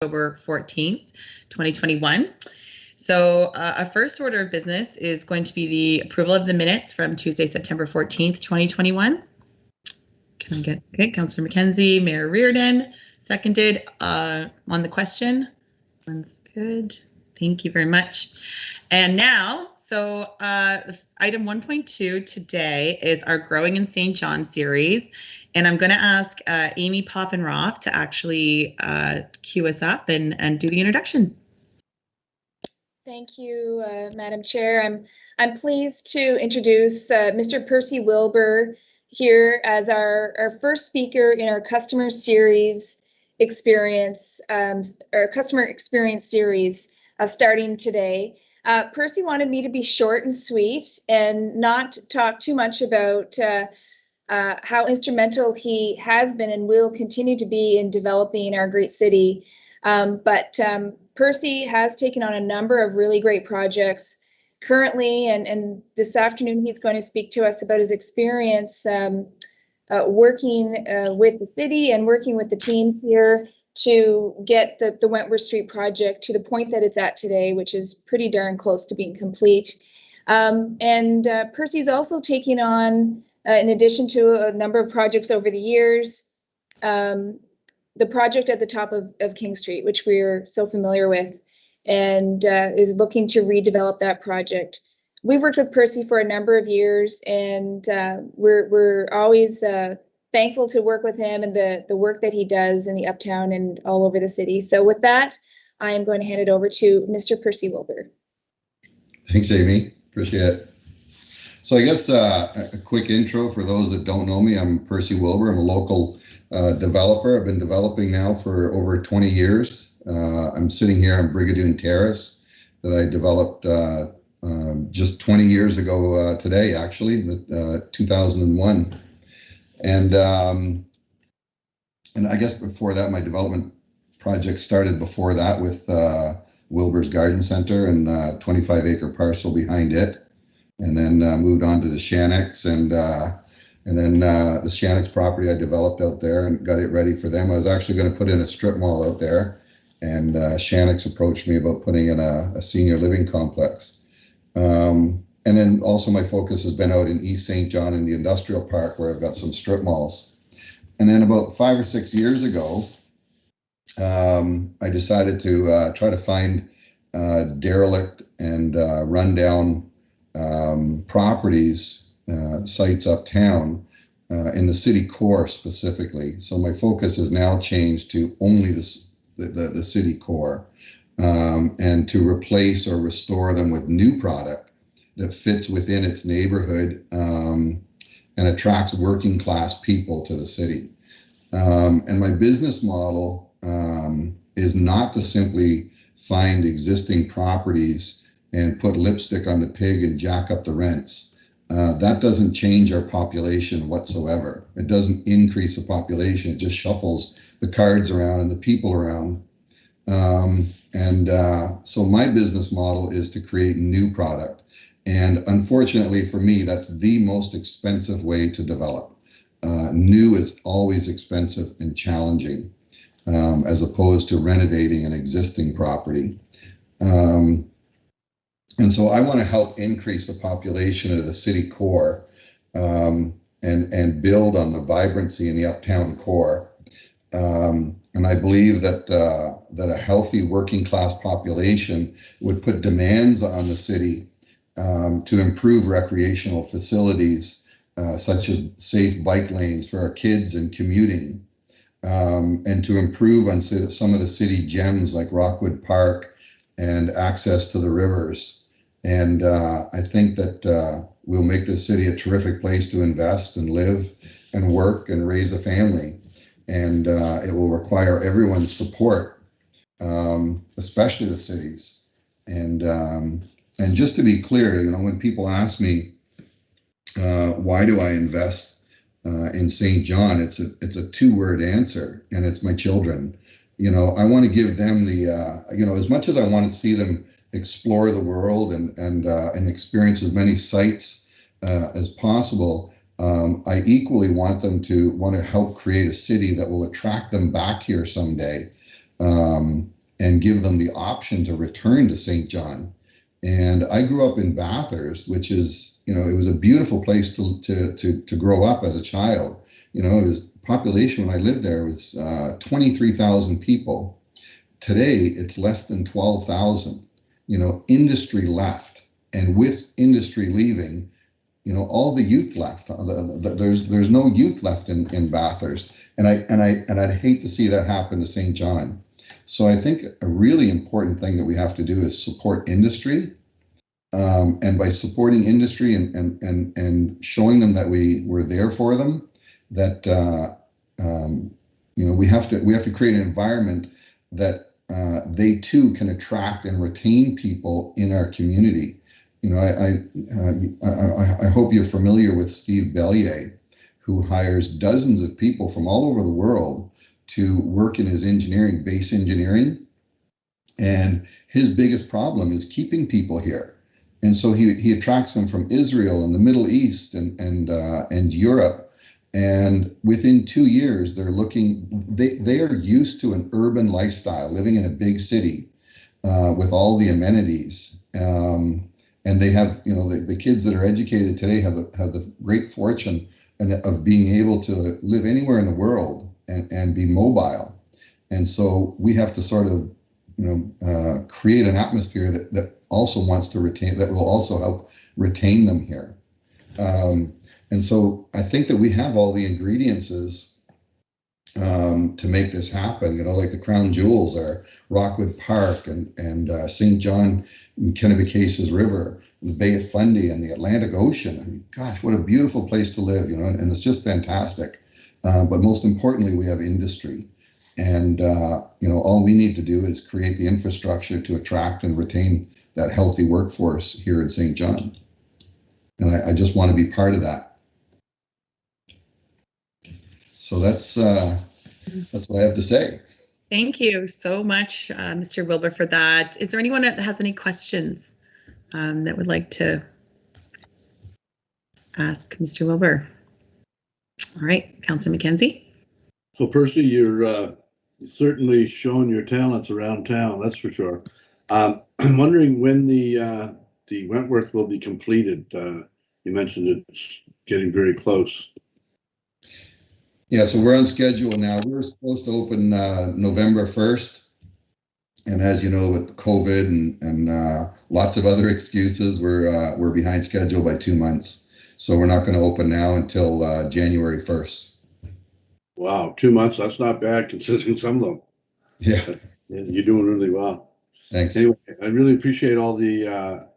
October 14th, 2021. So our first order of business is going to be the approval of the minutes from Tuesday, September 14th, 2021. Can I get, okay, Councillor McKenzie, Mayor Reardon, seconded on the question. Everyone's good. Thank you very much. And now, so item 1.2 today is our Growing in St. John series. And I'm going to ask Amy Poppenroth to actually cue us up and do the introduction. Thank you, Madam Chair. I'm pleased to introduce Mr. Percy Wilbur here as our first speaker in our customer series experience, our customer experience series starting today. Percy wanted me to be short and sweet and not talk too much about how instrumental he has been and will continue to be in developing our great city. But Percy has taken on a number of really great projects currently, and this afternoon he's going to speak to us about his experience working with the city and working with the teams here to get the Wentworth Street project to the point that it's at today, which is pretty darn close to being complete. Percy's also taking on, in addition to a number of projects over the years, the project at the top of King Street, which we're so familiar with, and is looking to redevelop that project. We've worked with Percy for a number of years, and we're always thankful to work with him and the work that he does in the Uptown and all over the city. So with that, I am going to hand it over to Mr. Percy Wilbur. Thanks, Amy. Appreciate it. So I guess a quick intro for those that don't know me. I'm Percy Wilbur. I'm a local developer. I've been developing now for over 20 years. I'm sitting here on Brigadoon Terrace that I developed just 20 years ago today, actually, 2001. And I guess before that, my development project started before that with Wilbur's Garden Center and 25-acre parcel behind it, and then moved on to the Shanix, and then the Shanix property I developed out there and got it ready for them. I was actually going to put in a strip mall out there, and Shanix approached me about putting in a senior living complex. And then also my focus has been out in East St. John in the industrial park, where I've got some strip malls. And then about 5 or 6 years ago, I decided to try to find derelict and rundown properties, sites uptown in the city core specifically. So my focus has now changed to only the city core, and to replace or restore them with new product that fits within its neighborhood and attracts working class people to the city. And my business model is not to simply find existing properties and put lipstick on the pig and jack up the rents. That doesn't change our population whatsoever. It doesn't increase the population. It just shuffles the cards around and the people around. So my business model is to create new product. And unfortunately for me, that's the most expensive way to develop. New is always expensive and challenging, as opposed to renovating an existing property. And so I want to help increase the population of the city core, and build on the vibrancy in the uptown core. And I believe that a healthy working class population would put demands on the city to improve recreational facilities, such as safe bike lanes for our kids and commuting, and to improve on some of the city gems like Rockwood Park and access to the rivers. And I think that we'll make this city a terrific place to invest and live and work and raise a family. And it will require everyone's support, especially the cities. And just to be clear, you know, when people ask me, why do I invest in St. John, it's a two-word answer, and it's my children. You know, I want to give them the, you know, as much as I want to see them explore the world and experience as many sights as possible, I equally want them to help create a city that will attract them back here someday. and give them the option to return to St. John. And I grew up in Bathurst, which is, it was a beautiful place to grow up as a child. It was population when I lived there was 23,000 people. Today, it's less than 12,000. Industry left, and with industry leaving, all the youth left. There's no youth left in Bathurst, and I'd hate to see that happen to St. John. So I think a really important thing that we have to do is support industry, and by supporting industry and showing them that we're there for them, that we have to create an environment that they too can attract and retain people in our community. I hope you're familiar with Steve Bellier, who hires dozens of people from all over the world to work in his base engineering. And his biggest problem is keeping people here. And so he attracts them from Israel and the Middle East and Europe. And within 2 years, they are used to an urban lifestyle, living in a big city with all the amenities. And they have, the kids that are educated today have the great fortune of being able to live anywhere in the world and be mobile. And so we have to sort of, create an atmosphere that also wants to retain, that will also help retain them here. And so I think that we have all the ingredients to make this happen. Like the crown jewels are Rockwood Park and St. John and Kennebecasis River, the Bay of Fundy and the Atlantic Ocean. I mean, gosh, what a beautiful place to live, and it's just fantastic. But most importantly, we have industry. And, all we need to do is create the infrastructure to attract and retain that healthy workforce here in St. John. And I just want to be part of that. So that's what I have to say. Thank you so much, Mr. Wilbur, for that. Is there anyone that has any questions that would like to ask Mr. Wilbur? All right, Councillor McKenzie. So Percy, you're certainly showing your talents around town, that's for sure. I'm wondering when the Wentworth will be completed. You mentioned it's getting very close. Yeah, so we're on schedule now. We were supposed to open November 1st. And as you know, with COVID and lots of other excuses, we're behind schedule by 2 months. So we're not going to open now until January 1st. Wow, 2 months, that's not bad considering some of them. Yeah. You're doing really well. Thanks. Anyway, I really appreciate all the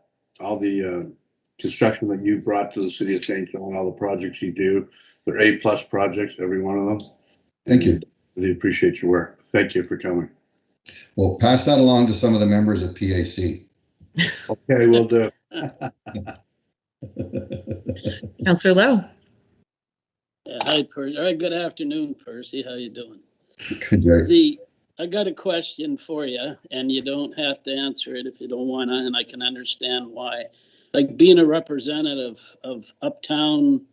construction that you brought to the city of St. John, all the projects you do. They're A+ projects, every one of them. Thank you. Really appreciate your work. Thank you for coming. Well, pass that along to some of the members of PAC. Okay, we'll do. Councillor Lowe. Hi, Percy. All right, good afternoon, Percy. How you doing? Good, Jerry. I got a question for you, and you don't have to answer it if you don't want to, and I can understand why. Like being a representative of uptown,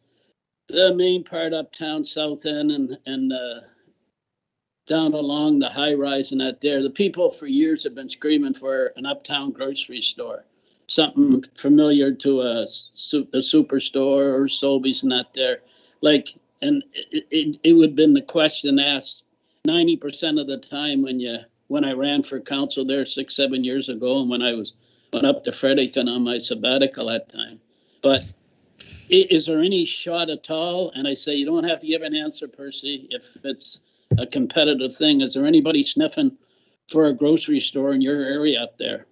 the main part uptown, South End, and down along the high rise and that there, the people for years have been screaming for an uptown grocery store, something familiar to a superstore or Sobeys and that there. Like, and it would have been the question asked 90% of the time when I ran for council there 6-7 years ago, and when I went up to Fredericton on my sabbatical that time. But is there any shot at all? And I say you don't have to give an answer, Percy, if it's a competitive thing. Is there anybody sniffing for a grocery store in your area up there?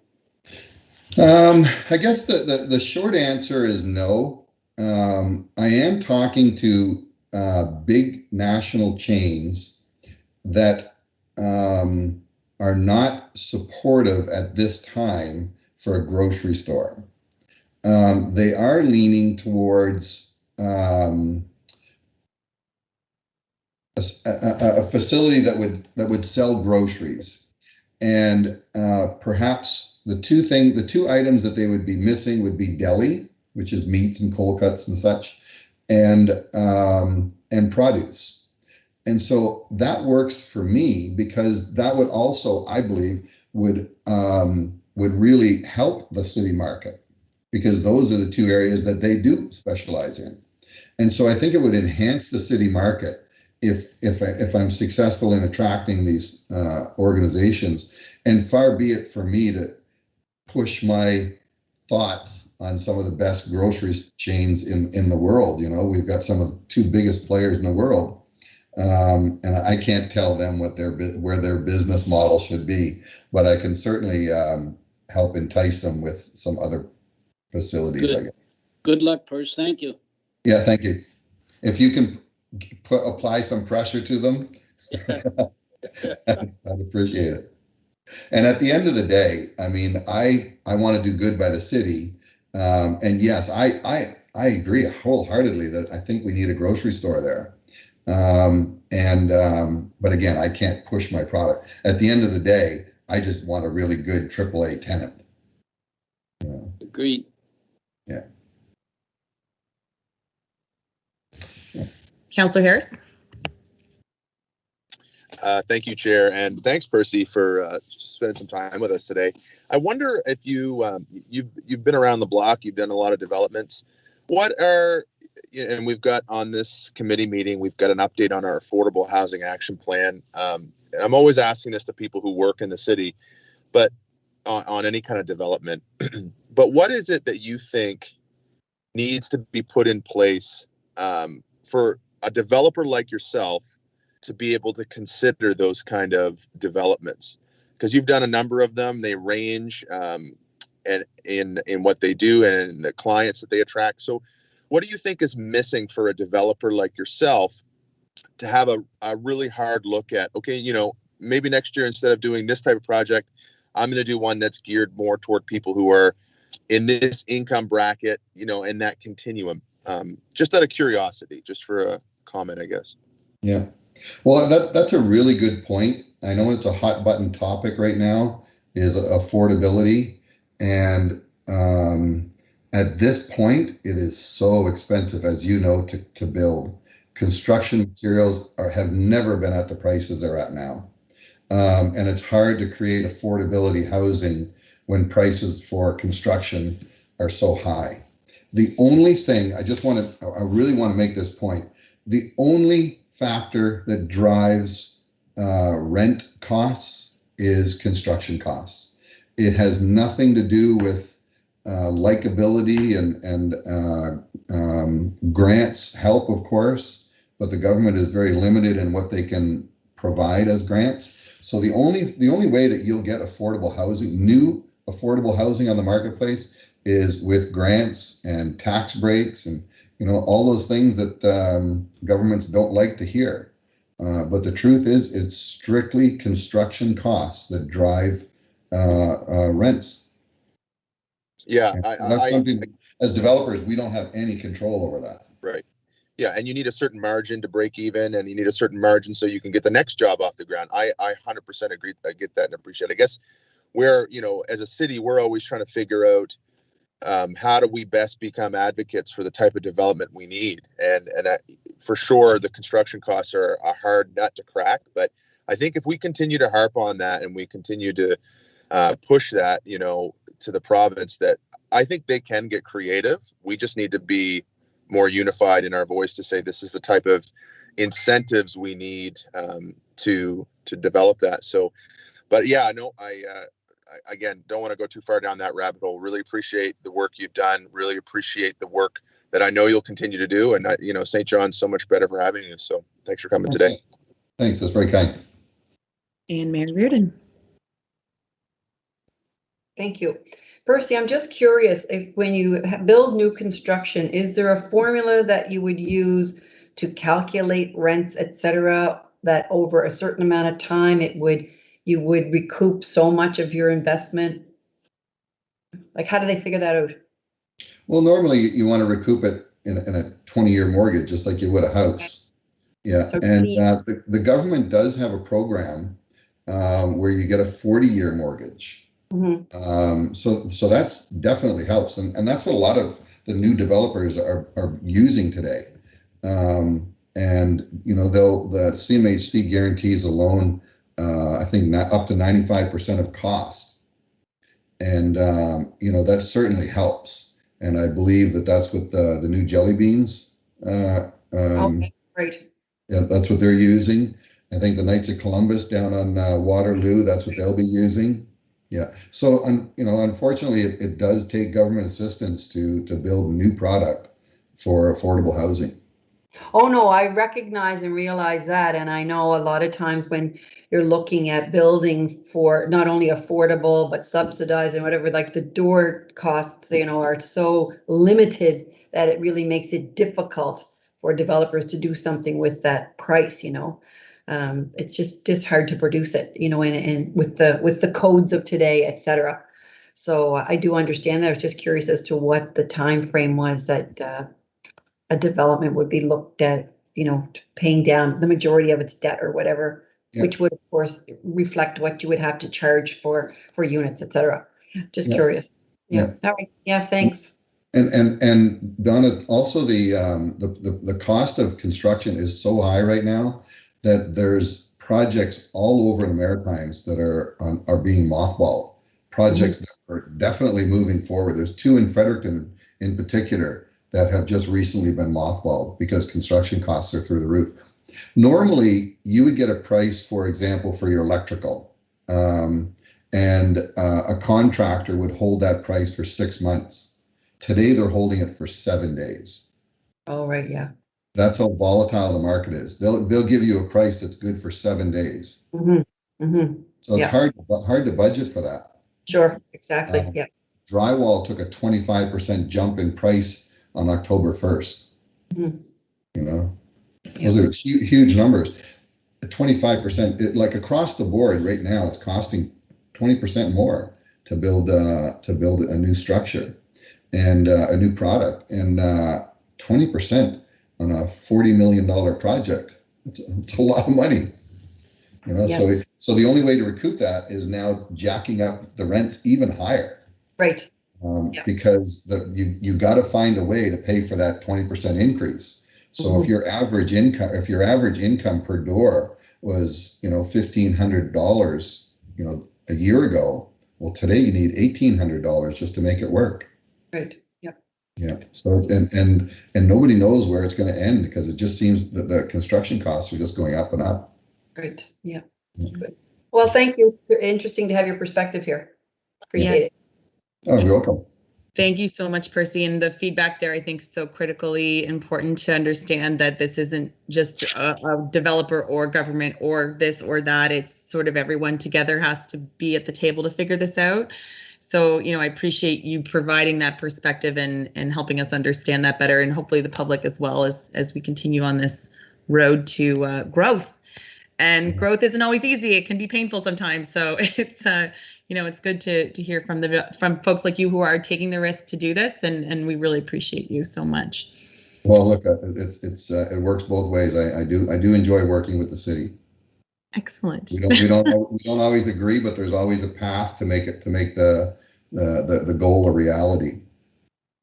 I guess the short answer is no. I am talking to big national chains that are not supportive at this time for a grocery store. They are leaning towards a facility that would sell groceries, and perhaps the two items that they would be missing would be deli, which is meats and cold cuts and such, and produce. And so that works for me because that would also, I believe, would really help the city market, because those are the two areas that they do specialize in. And so I think it would enhance the city market if I'm successful in attracting these organizations. And far be it for me to push my thoughts on some of the best grocery chains in the world. You know, we've got some of the two biggest players in the world. And I can't tell them where their business model should be, but I can certainly help entice them with some other facilities, I guess. Good luck, Percy. Thank you. Yeah, thank you. If you can apply some pressure to them, I'd appreciate it. And at the end of the day, I mean, I want to do good by the city. And yes, I agree wholeheartedly that I think we need a grocery store there. But again, I can't push my product. At the end of the day, I just want a really good AAA tenant. Agreed. Yeah. Councillor Harris. Thank you, Chair, and thanks, Percy, for spending some time with us today. I wonder if you've been around the block, you've done a lot of developments. What are, and we've got on this committee meeting, we've got an update on our affordable housing action plan. And I'm always asking this to people who work in the city, but on any kind of development. But what is it that you think needs to be put in place for a developer like yourself to be able to consider those kind of developments? Because you've done a number of them. They range and in what they do and in the clients that they attract. So what do you think is missing for a developer like yourself to have a really hard look at, okay, you know, maybe next year, instead of doing this type of project, I'm going to do one that's geared more toward people who are in this income bracket, you know, in that continuum. Just out of curiosity, just for a comment, I guess. Yeah. Well, that's a really good point. I know it's a hot button topic right now, is affordability. And at this point, it is so expensive, as you know, to build. Construction materials have never been at the prices they're at now. And it's hard to create affordability housing when prices for construction are so high. The only thing, I really want to make this point. The only factor that drives rent costs is construction costs. It has nothing to do with likability and grants help, of course, but the government is very limited in what they can provide as grants. So the only way that you'll get affordable housing, new affordable housing on the marketplace, is with grants and tax breaks and, you know, all those things that governments don't like to hear. But the truth is, it's strictly construction costs that drive rents. Yeah, that's something, as developers, we don't have any control over that. Right. Yeah, and you need a certain margin to break even, and you need a certain margin so you can get the next job off the ground. I 100% agree. I get that and appreciate it. I guess we're, you know, as a city, we're always trying to figure out how do we best become advocates for the type of development we need. And for sure, the construction costs are a hard nut to crack. But I think if we continue to harp on that and we continue to push that, you know, to the province, that I think they can get creative. We just need to be more unified in our voice to say this is the type of incentives we need to develop that. So, but yeah, no, I again don't want to go too far down that rabbit hole. Really appreciate the work you've done. Really appreciate the work that I know you'll continue to do. And you know, St. John's so much better for having you. So thanks for coming today. Thanks. That's very kind. And Mayor Reardon. Thank you. Percy, I'm just curious, if when you build new construction, is there a formula that you would use to calculate rents, etc., that over a certain amount of time you would recoup so much of your investment? Like, how do they figure that out? Well, normally you want to recoup it in a 20-year mortgage, just like you would a house. Yeah, and the government does have a program where you get a 40-year mortgage. Mm-hmm. So that's definitely helps, and that's what a lot of the new developers are using today. And, the CMHC guarantees a loan, I think up to 95% of cost. And, that certainly helps. And I believe that's what the new jelly beans, Okay, great. yeah, that's what they're using. I think the Knights of Columbus down on Waterloo, that's what they'll be using. Yeah. So, unfortunately, it does take government assistance to build a new product for affordable housing. Oh, no, I recognize and realize that. And I know a lot of times when you're looking at building for not only affordable, but subsidized and whatever, like the door costs, are so limited that it really makes it difficult for developers to do something with that price, It's just hard to produce it, and with the codes of today, et cetera. So I do understand that. I was just curious as to what the time frame was that a development would be looked at, paying down the majority of its debt or whatever, Yeah. which would of course reflect what you would have to charge for units, et cetera. Just Yeah. curious. Yeah. All right. Yeah. Thanks. And Donna, also the cost of construction is so high right now that there's projects all over the Maritimes that are being mothballed. Projects that are definitely moving forward. There's two in Fredericton in particular that have just recently been mothballed because construction costs are through the roof. Normally, you would get a price, for example, for your electrical, and a contractor would hold that price for 6 months. Today, they're holding it for 7 days. Oh, right. Yeah. That's how volatile the market is. They'll give you a price that's good for 7 days. So it's hard to budget for that. Sure. Exactly. Yeah. Drywall took a 25% jump in price on October 1st. Those are huge numbers. 25%, like across the board right now, it's costing 20% more to build a new structure and a new product, and 20% on a $40 million project. It's a lot of money. So the only way to recoup that is now jacking up the rents even higher. Right. Because you got to find a way to pay for that 20% increase. So if your average income per door was $1,500 a year ago, well, today you need $1,800 just to make it work. Right. Yep. Yeah. So and nobody knows where it's going to end because it just seems that the construction costs are just going up and up. Right. Yeah. Good. Well, thank you. It's interesting to have your perspective here. Appreciate it. Oh, you're welcome. Thank you so much, Percy. And the feedback there, I think, is so critically important to understand that this isn't just a developer or government or this or that. It's sort of everyone together has to be at the table to figure this out. So, I appreciate you providing that perspective and helping us understand that better, and hopefully the public as well as we continue on this road to growth. And growth isn't always easy. It can be painful sometimes. So it's it's good to hear from folks like you who are taking the risk to do this, and we really appreciate you so much. Well, look, it works both ways. I do enjoy working with the city. Excellent. We don't always agree, but there's always a path to make the goal a reality.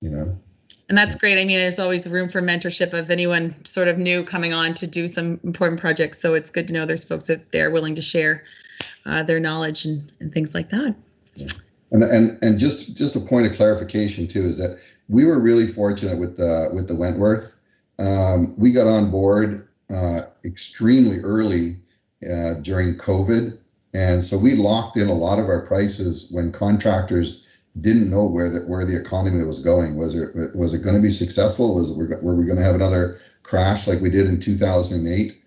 And that's great. I mean, there's always room for mentorship of anyone sort of new coming on to do some important projects. So it's good to know there's folks out there willing to share their knowledge and things like that. Yeah. And just a point of clarification too is that we were really fortunate with the Wentworth. We got on board extremely early during COVID, and so we locked in a lot of our prices when contractors didn't know where the economy was going. Was it going to be successful? Were we going to have another crash like we did in 2008?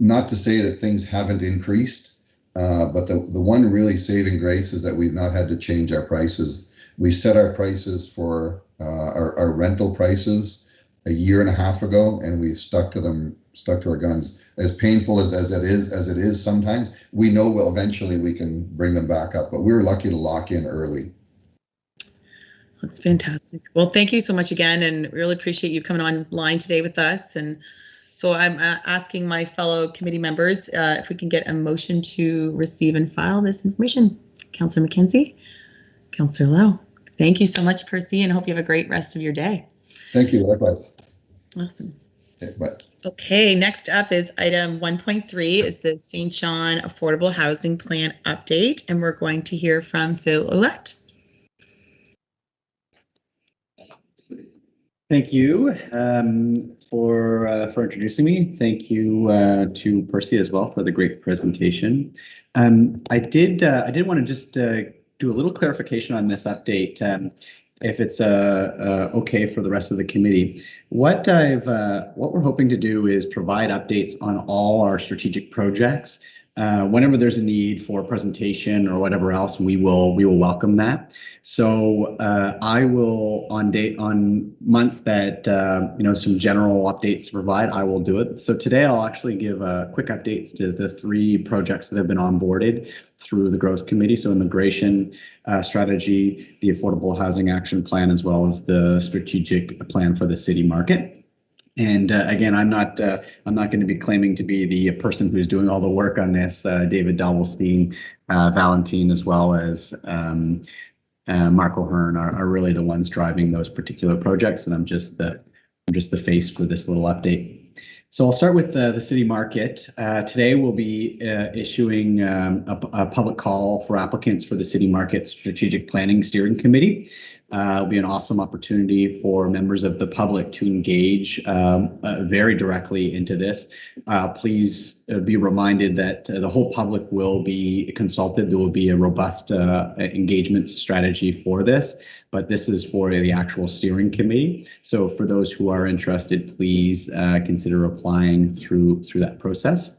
Not to say that things haven't increased, but the one really saving grace is that we've not had to change our prices. We set our prices for our rental prices a year and a half ago, and we've stuck to our guns. As painful as it is sometimes, we know eventually we can bring them back up, but we were lucky to lock in early. That's fantastic. Well, thank you so much again, and really appreciate you coming online today with us. And so I'm asking my fellow committee members if we can get a motion to receive and file this information. Councillor McKenzie, Councillor Lowe. Thank you so much, Percy, and I hope you have a great rest of your day. Thank you. Likewise. Awesome. Okay, but Okay, next up is item 1.3 is the St. John Affordable Housing Plan update, and we're going to hear from Phil Ouellette. Thank you for introducing me. Thank you to Percy as well for the great presentation. I did want to just do a little clarification on this update, if it's okay for the rest of the committee. What we're hoping to do is provide updates on all our strategic projects. Whenever there's a need for presentation or whatever else, we will welcome that. So I will on months that some general updates to provide, I will do it. So today I'll actually give quick updates to the 3 projects that have been onboarded through the Growth Committee. So immigration strategy, the Affordable Housing Action Plan, as well as the strategic plan for the city market. And again, I'm not going to be claiming to be the person who's doing all the work on this. David Dovelstein, Valentine, as well as Mark O'Hearn are really the ones driving those particular projects, and I'm just the face for this little update. So I'll start with the city market. Today we'll be issuing a public call for applicants for the city market strategic planning steering committee. It'll be an awesome opportunity for members of the public to engage very directly into this. Please be reminded that the whole public will be consulted. There will be a robust engagement strategy for this, but this is for the actual steering committee. So for those who are interested, please consider applying through that process.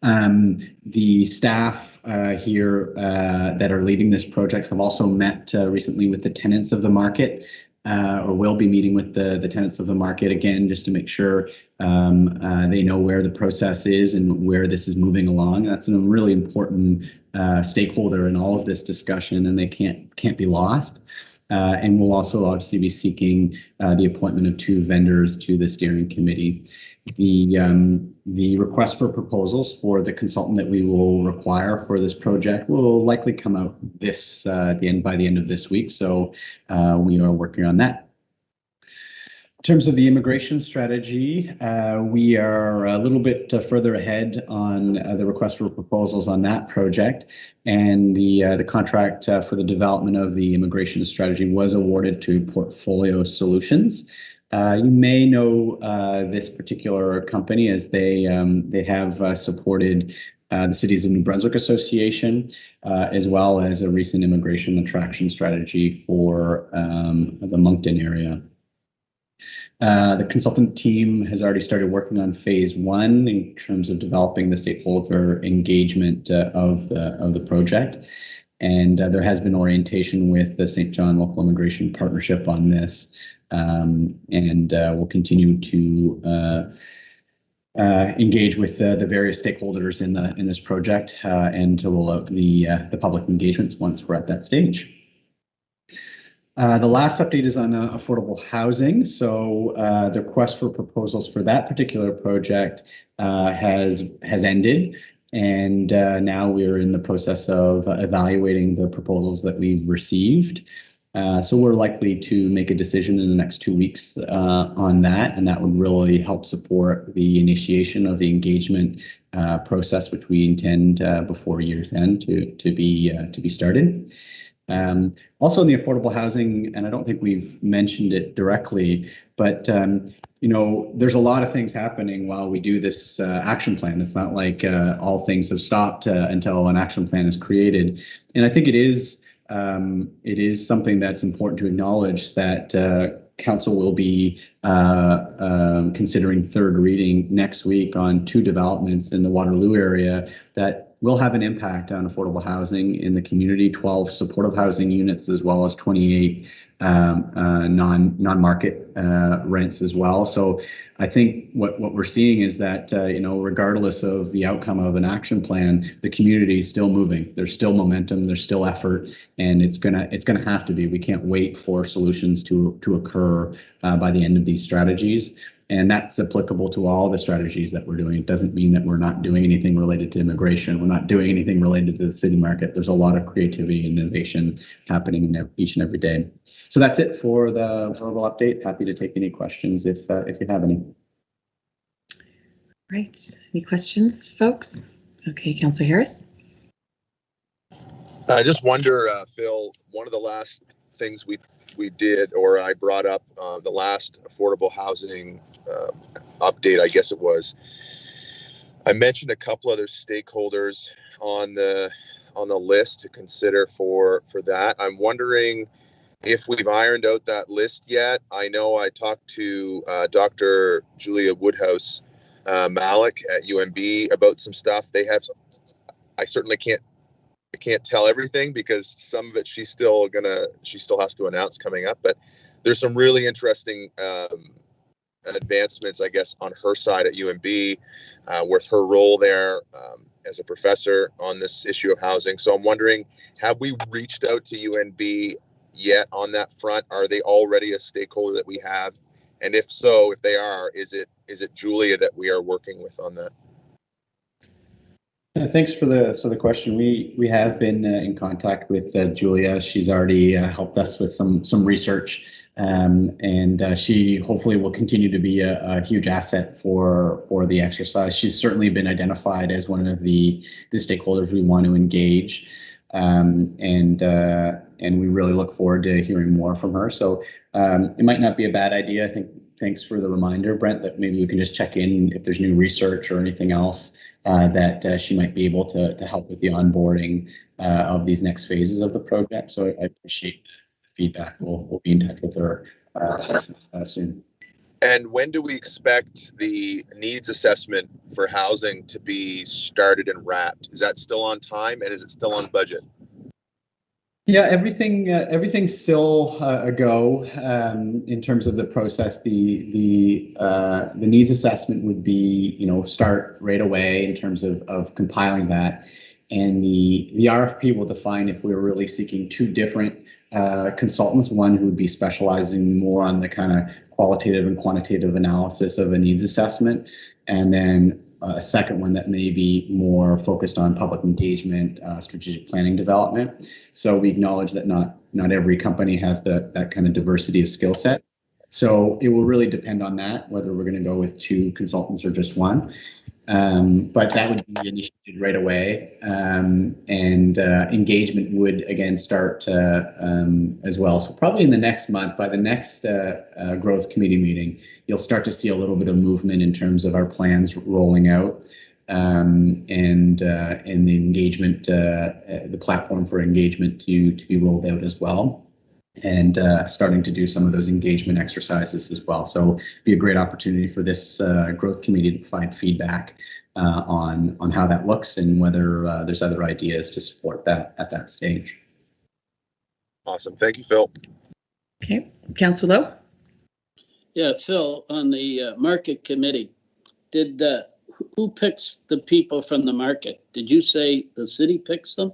The staff here that are leading this project have also met recently with the tenants of the market, or will be meeting with the tenants of the market again, just to make sure they know where the process is and where this is moving along. That's a really important stakeholder in all of this discussion, and they can't be lost. And we'll also obviously be seeking the appointment of 2 vendors to the steering committee. The request for proposals for the consultant that we will require for this project will likely come out by the end of this week. So we are working on that. In terms of the immigration strategy, we are a little bit further ahead on the request for proposals on that project, and the contract for the development of the immigration strategy was awarded to Portfolio Solutions. You may know this particular company as they have supported the Cities of New Brunswick Association, as well as a recent immigration attraction strategy for the Moncton area. The consultant team has already started working on phase 1 in terms of developing the stakeholder engagement of the project. And there has been orientation with the St. John Local Immigration Partnership on this. And we'll continue to engage with the various stakeholders in this project and to roll out the public engagement once we're at that stage. The last update is on affordable housing. So the request for proposals for that particular project has ended. And now we're in the process of evaluating the proposals that we've received. So we're likely to make a decision in the next 2 weeks on that, and that would really help support the initiation of the engagement process, which we intend before year's end to be started. Also in the affordable housing, and I don't think we've mentioned it directly, but there's a lot of things happening while we do this action plan. It's not like all things have stopped until an action plan is created. And I think it is something that's important to acknowledge that Council will be considering third reading next week on 2 developments in the Waterloo area that will have an impact on affordable housing in the community, 12 supportive housing units, as well as 28 non-market rents as well. So I think what we're seeing is that, regardless of the outcome of an action plan, the community is still moving. There's still momentum, there's still effort, and it's gonna have to be. We can't wait for solutions to occur by the end of these strategies. And that's applicable to all the strategies that we're doing. It doesn't mean that we're not doing anything related to immigration. We're not doing anything related to the city market. There's a lot of creativity and innovation happening each and every day. So that's it for the verbal update. Happy to take any questions if you have any. Right. Any questions, folks? Okay, Councillor Harris. I just wonder, Phil, one of the last things we did, or I brought up, the last affordable housing update, I guess it was, I mentioned a couple other stakeholders on the list to consider for that. I'm wondering if we've ironed out that list yet. I know I talked to Dr. Julia Woodhouse Malik at UMB about some stuff. They have, I certainly can't tell everything because some of it she still has to announce coming up, but there's some really interesting advancements, I guess, on her side at UMB with her role there as a professor on this issue of housing. So I'm wondering, have we reached out to UNB yet on that front? Are they already a stakeholder that we have? And if so, if they are, is it Julia that we are working with on that? Thanks for the question. We have been in contact with Julia. She's already helped us with some research, and she hopefully will continue to be a huge asset for the exercise. She's certainly been identified as one of the stakeholders we want to engage, and we really look forward to hearing more from her. So it might not be a bad idea. I think. Thanks for the reminder, Brent, that maybe we can just check in if there's new research or anything else that she might be able to help with the onboarding of these next phases of the project. So I appreciate the feedback. We'll be in touch with her soon. And when do we expect the needs assessment for housing to be started and wrapped? Is that still on time, and is it still on budget? Yeah, everything's still a go in terms of the process. The needs assessment would be, start right away in terms of compiling that, and the RFP will define if we're really seeking two different consultants, one who would be specializing more on the kind of qualitative and quantitative analysis of a needs assessment, and then a second one that may be more focused on public engagement, strategic planning development. So we acknowledge that not every company has that kind of diversity of skill set. So it will really depend on that, whether we're going to go with two consultants or just one. But that would be initiated right away, and engagement would again start as well. So probably in the next month, by the next growth committee meeting, you'll start to see a little bit of movement in terms of our plans rolling out, and the engagement, the platform for engagement to be rolled out as well, and starting to do some of those engagement exercises as well. So it'd be a great opportunity for this growth committee to provide feedback on how that looks and whether there's other ideas to support that at that stage. Awesome. Thank you, Phil. Okay, Councillor Lowe. Yeah, Phil, on the market committee, who picks the people from the market? Did you say the city picks them?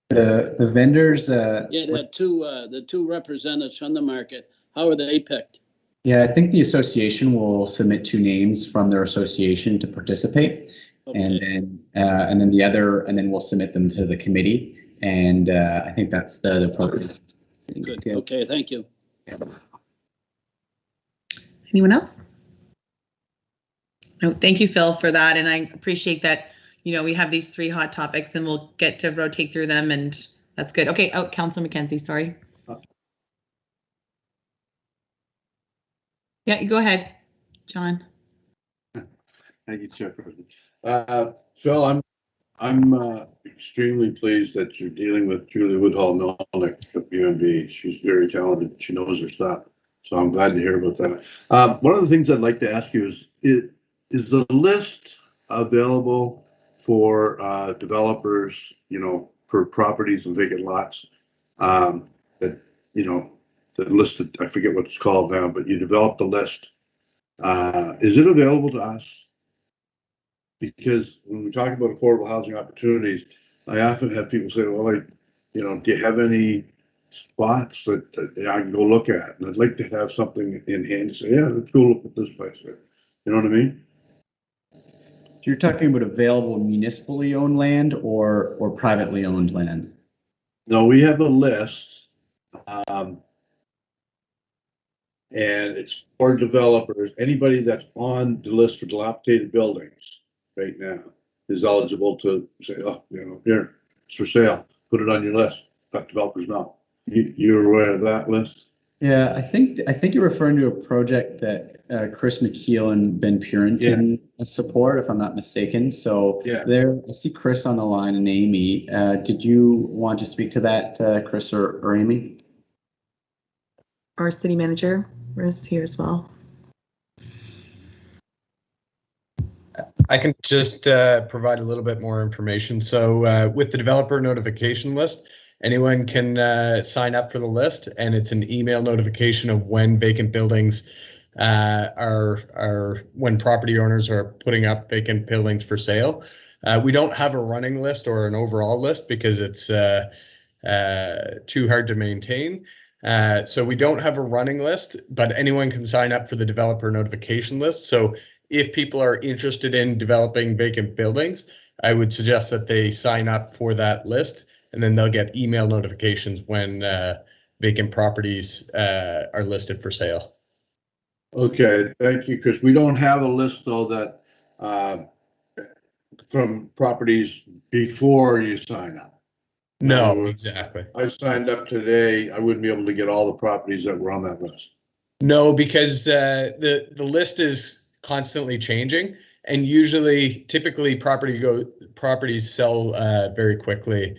The vendors. Yeah, the two representatives from the market. How are they picked? Yeah, I think the association will submit two names from their association to participate, okay. and then we'll submit them to the committee, and I think that's the program. Good. Okay, thank you. Anyone else? No, thank you, Phil, for that, and I appreciate that. We have these three hot topics, and we'll get to rotate through them, and that's good. Okay, Councillor McKenzie, sorry. Yeah, go ahead, John. Thank you, Chairperson. Phil, I'm extremely pleased that you're dealing with Julie Woodhull-Melnick at UMB. She's very talented. She knows her stuff. So I'm glad to hear about that. One of the things I'd like to ask you is the list available for developers, for properties and vacant lots that listed, I forget what it's called now, but you developed a list. Is it available to us? Because when we talk about affordable housing opportunities, I often have people say, well, do you have any spots that I can go look at? And I'd like to have something in hand to say, yeah, let's go look at this place. You know what I mean? So you're talking about available municipally owned land or privately owned land? No, we have a list. and it's for developers. Anybody that's on the list for dilapidated buildings right now is eligible to say, oh, here, it's for sale. Put it on your list. Let developers know. You're aware of that list? Yeah, I think you're referring to a project that Chris McKeel and Ben Purinton support, if I'm not mistaken. So there, I see Chris on the line and Amy. Did you want to speak to that, Chris or Amy? Our city manager is here as well. I can just provide a little bit more information. So with the developer notification list, anyone can sign up for the list, and it's an email notification of when vacant buildings when property owners are putting up vacant buildings for sale. We don't have a running list or an overall list because it's too hard to maintain. So we don't have a running list, but anyone can sign up for the developer notification list. So if people are interested in developing vacant buildings, I would suggest that they sign up for that list, and then they'll get email notifications when vacant properties are listed for sale. Okay, thank you, Chris. We don't have a list though that from properties before you sign up. No, exactly. I signed up today. I wouldn't be able to get all the properties that were on that list. No, because the list is constantly changing, and typically properties sell very quickly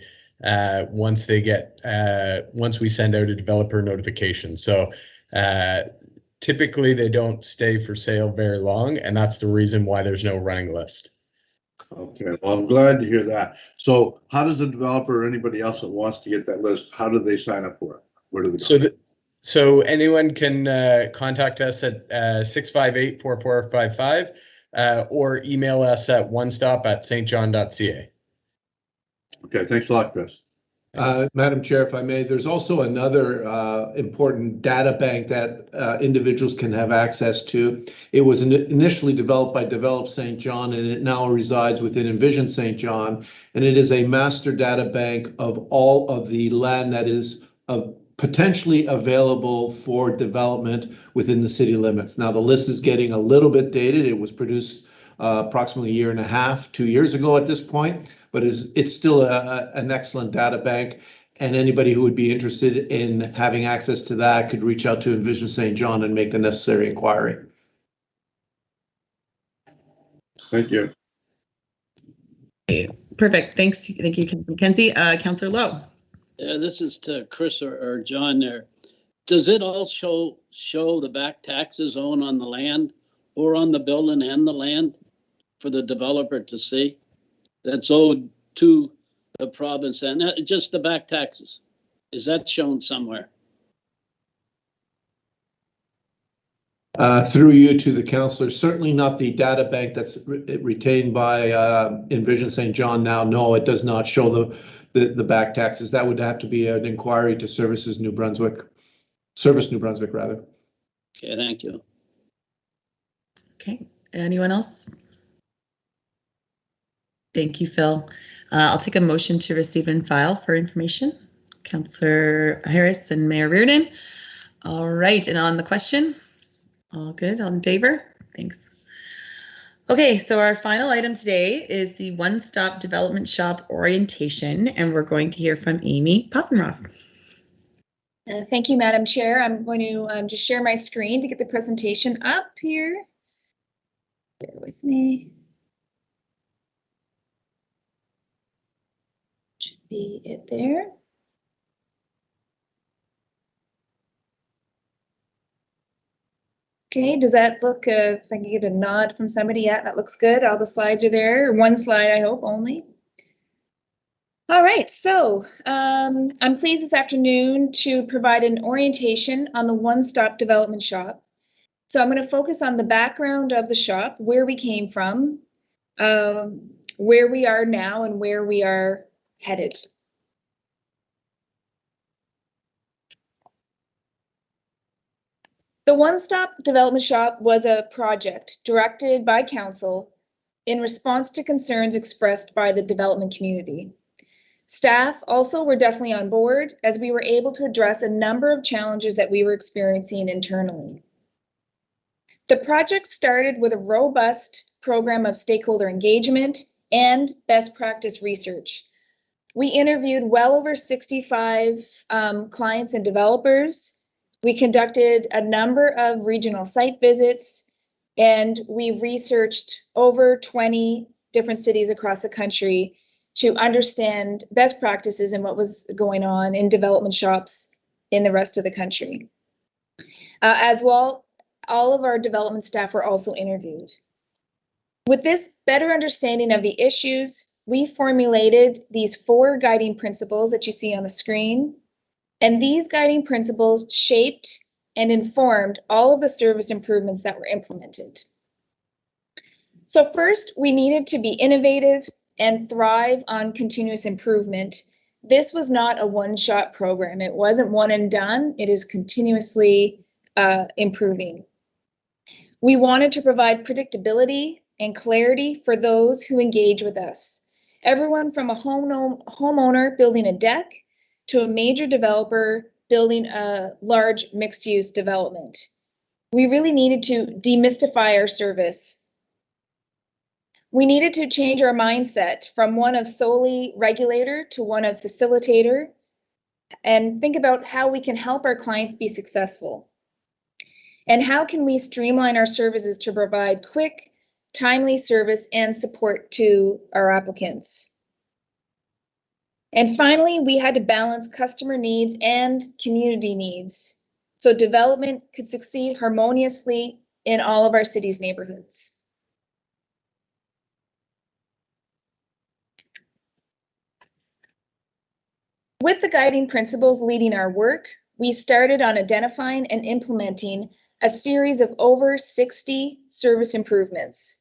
once we send out a developer notification. So typically they don't stay for sale very long, and that's the reason why there's no running list. Okay, well, I'm glad to hear that. So how does the developer or anybody else that wants to get that list, how do they sign up for it? Where do they go? So anyone can contact us at 658-4455 or email us at onestop@stjohn.ca. Okay, thanks a lot, Chris. Madam Chair, if I may, there's also another important data bank that individuals can have access to. It was initially developed by Develop St. John, and it now resides within Envision St. John. And it is a master data bank of all of the land that is potentially available for development within the city limits. Now, the list is getting a little bit dated. It was produced approximately a year and a half, 2 years ago at this point, but it's still an excellent data bank, and anybody who would be interested in having access to that could reach out to Envision St. John and make the necessary inquiry. Thank you. Perfect. Thanks. Thank you, Mackenzie. Councillor Lowe. Yeah, this is to Chris or John there. Does it all show the back taxes owed on the land or on the building and the land for the developer to see? That's owed to the province, and just the back taxes. Is that shown somewhere? Through you to the councillor, certainly not the data bank that's retained by Envision St. John now. No, it does not show the back taxes. That would have to be an inquiry to Service New Brunswick, rather. Okay, thank you. Okay, anyone else? Thank you, Phil. I'll take a motion to receive and file for information. Councillor Harris and Mayor Reardon. All right, and on the question? All good, all in favor? Thanks. Okay, so our final item today is the One-Stop Development Shop orientation, and we're going to hear from Amy Poppenroth. Thank you, Madam Chair. I'm going to just share my screen to get the presentation up here. Bear with me. Should be it there. Okay, does that look, if I can get a nod from somebody, yeah, that looks good. All the slides are there, one slide, I hope, only. All right, so I'm pleased this afternoon to provide an orientation on the One-Stop Development Shop. So I'm going to focus on the background of the shop, where we came from, where we are now, and where we are headed. The One-Stop Development Shop was a project directed by Council in response to concerns expressed by the development community. Staff also were definitely on board as we were able to address a number of challenges that we were experiencing internally. The project started with a robust program of stakeholder engagement and best practice research. We interviewed well over 65 clients and developers. We conducted a number of regional site visits, and we researched over 20 different cities across the country to understand best practices and what was going on in development shops in the rest of the country. As well, all of our development staff were also interviewed. With this better understanding of the issues, we formulated these 4 guiding principles that you see on the screen, and these guiding principles shaped and informed all of the service improvements that were implemented. So first, we needed to be innovative and thrive on continuous improvement. This was not a one-shot program. It wasn't one and done. It is continuously improving. We wanted to provide predictability and clarity for those who engage with us. Everyone from a homeowner building a deck to a major developer building a large mixed-use development. We really needed to demystify our service. We needed to change our mindset from one of solely regulator to one of facilitator, and think about how we can help our clients be successful. And how can we streamline our services to provide quick, timely service and support to our applicants. And finally, we had to balance customer needs and community needs so development could succeed harmoniously in all of our city's neighborhoods. With the guiding principles leading our work, we started on identifying and implementing a series of over 60 service improvements.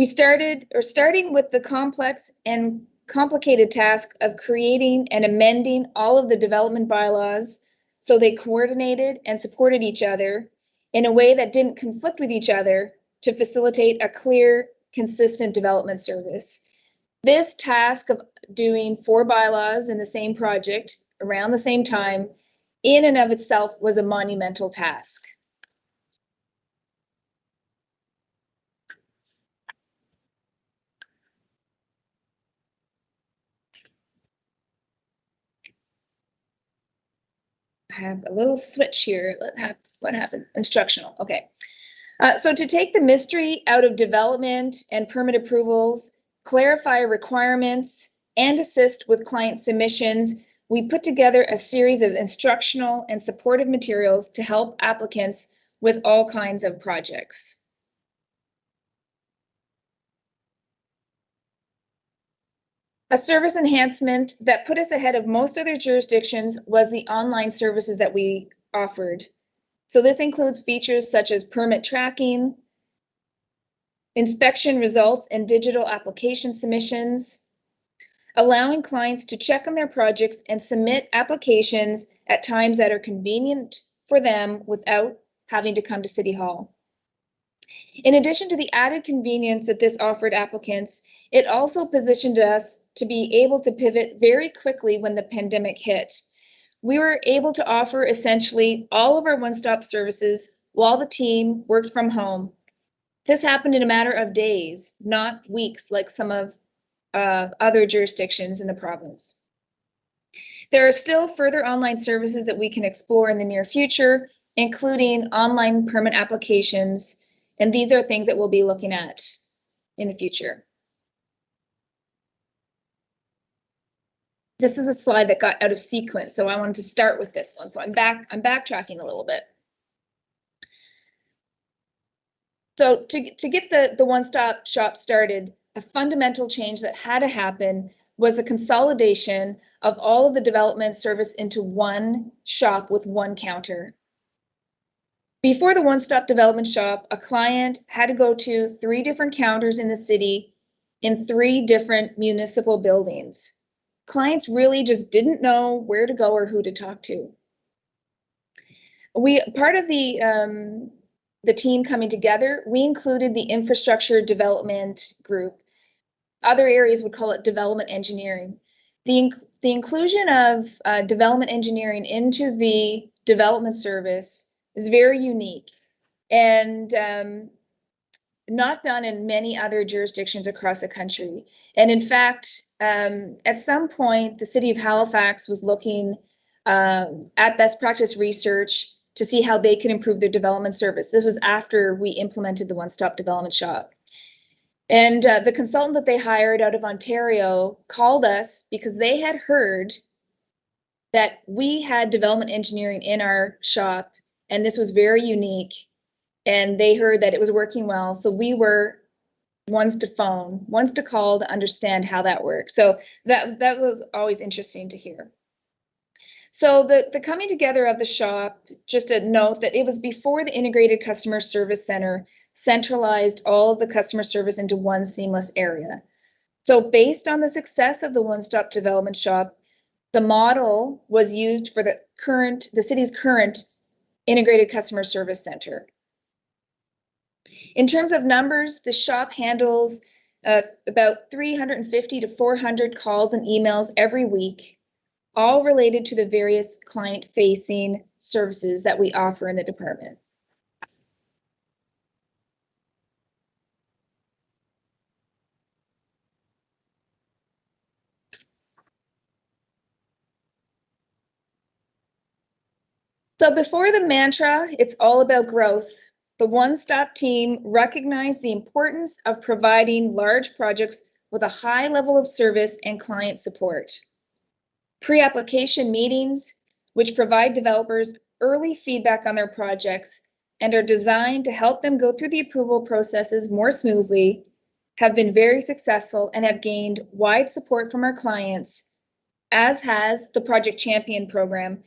Starting with the complex and complicated task of creating and amending all of the development bylaws so they coordinated and supported each other in a way that didn't conflict with each other to facilitate a clear, consistent development service. This task of doing 4 bylaws in the same project around the same time in and of itself was a monumental task. I have a little switch here. What happened? Instructional. Okay. So to take the mystery out of development and permit approvals, clarify requirements, and assist with client submissions, we put together a series of instructional and supportive materials to help applicants with all kinds of projects. A service enhancement that put us ahead of most other jurisdictions was the online services that we offered. So this includes features such as permit tracking, inspection results and digital application submissions, allowing clients to check on their projects and submit applications at times that are convenient for them without having to come to City Hall. In addition to the added convenience that this offered applicants, it also positioned us to be able to pivot very quickly when the pandemic hit. We were able to offer essentially all of our one-stop services while the team worked from home. This happened in a matter of days, not weeks like some of other jurisdictions in the province. There are still further online services that we can explore in the near future, including online permit applications, and these are things that we'll be looking at in the future. This is a slide that got out of sequence, so I wanted to start with this one. So I'm backtracking a little bit. So to get the one-stop shop started, a fundamental change that had to happen was a consolidation of all of the development service into one shop with one counter. Before the one-stop development shop, a client had to go to 3 different counters in the city in 3 different municipal buildings. Clients really just didn't know where to go or who to talk to. Part of the team coming together, we included the infrastructure development group. Other areas would call it development engineering. The inclusion of development engineering into the development service is very unique and not done in many other jurisdictions across the country. And in fact, at some point, the city of Halifax was looking at best practice research to see how they could improve their development service. This was after we implemented the One-Stop Development Shop. And the consultant that they hired out of Ontario called us because they had heard that we had development engineering in our shop, and this was very unique. And they heard that it was working well. So we were ones to phone, ones to call to understand how that works. So that was always interesting to hear. So the coming together of the shop, just a note that it was before the Integrated Customer Service Center centralized all of the customer service into one seamless area. So based on the success of the One-Stop Development Shop, the model was used for the city's current Integrated Customer Service Center. In terms of numbers, the shop handles about 350 to 400 calls and emails every week, all related to the various client-facing services that we offer in the department. So before the mantra, it's all about growth, the One-Stop team recognized the importance of providing large projects with a high level of service and client support. Pre-application meetings, which provide developers early feedback on their projects and are designed to help them go through the approval processes more smoothly, have been very successful and have gained wide support from our clients, as has the Project Champion program.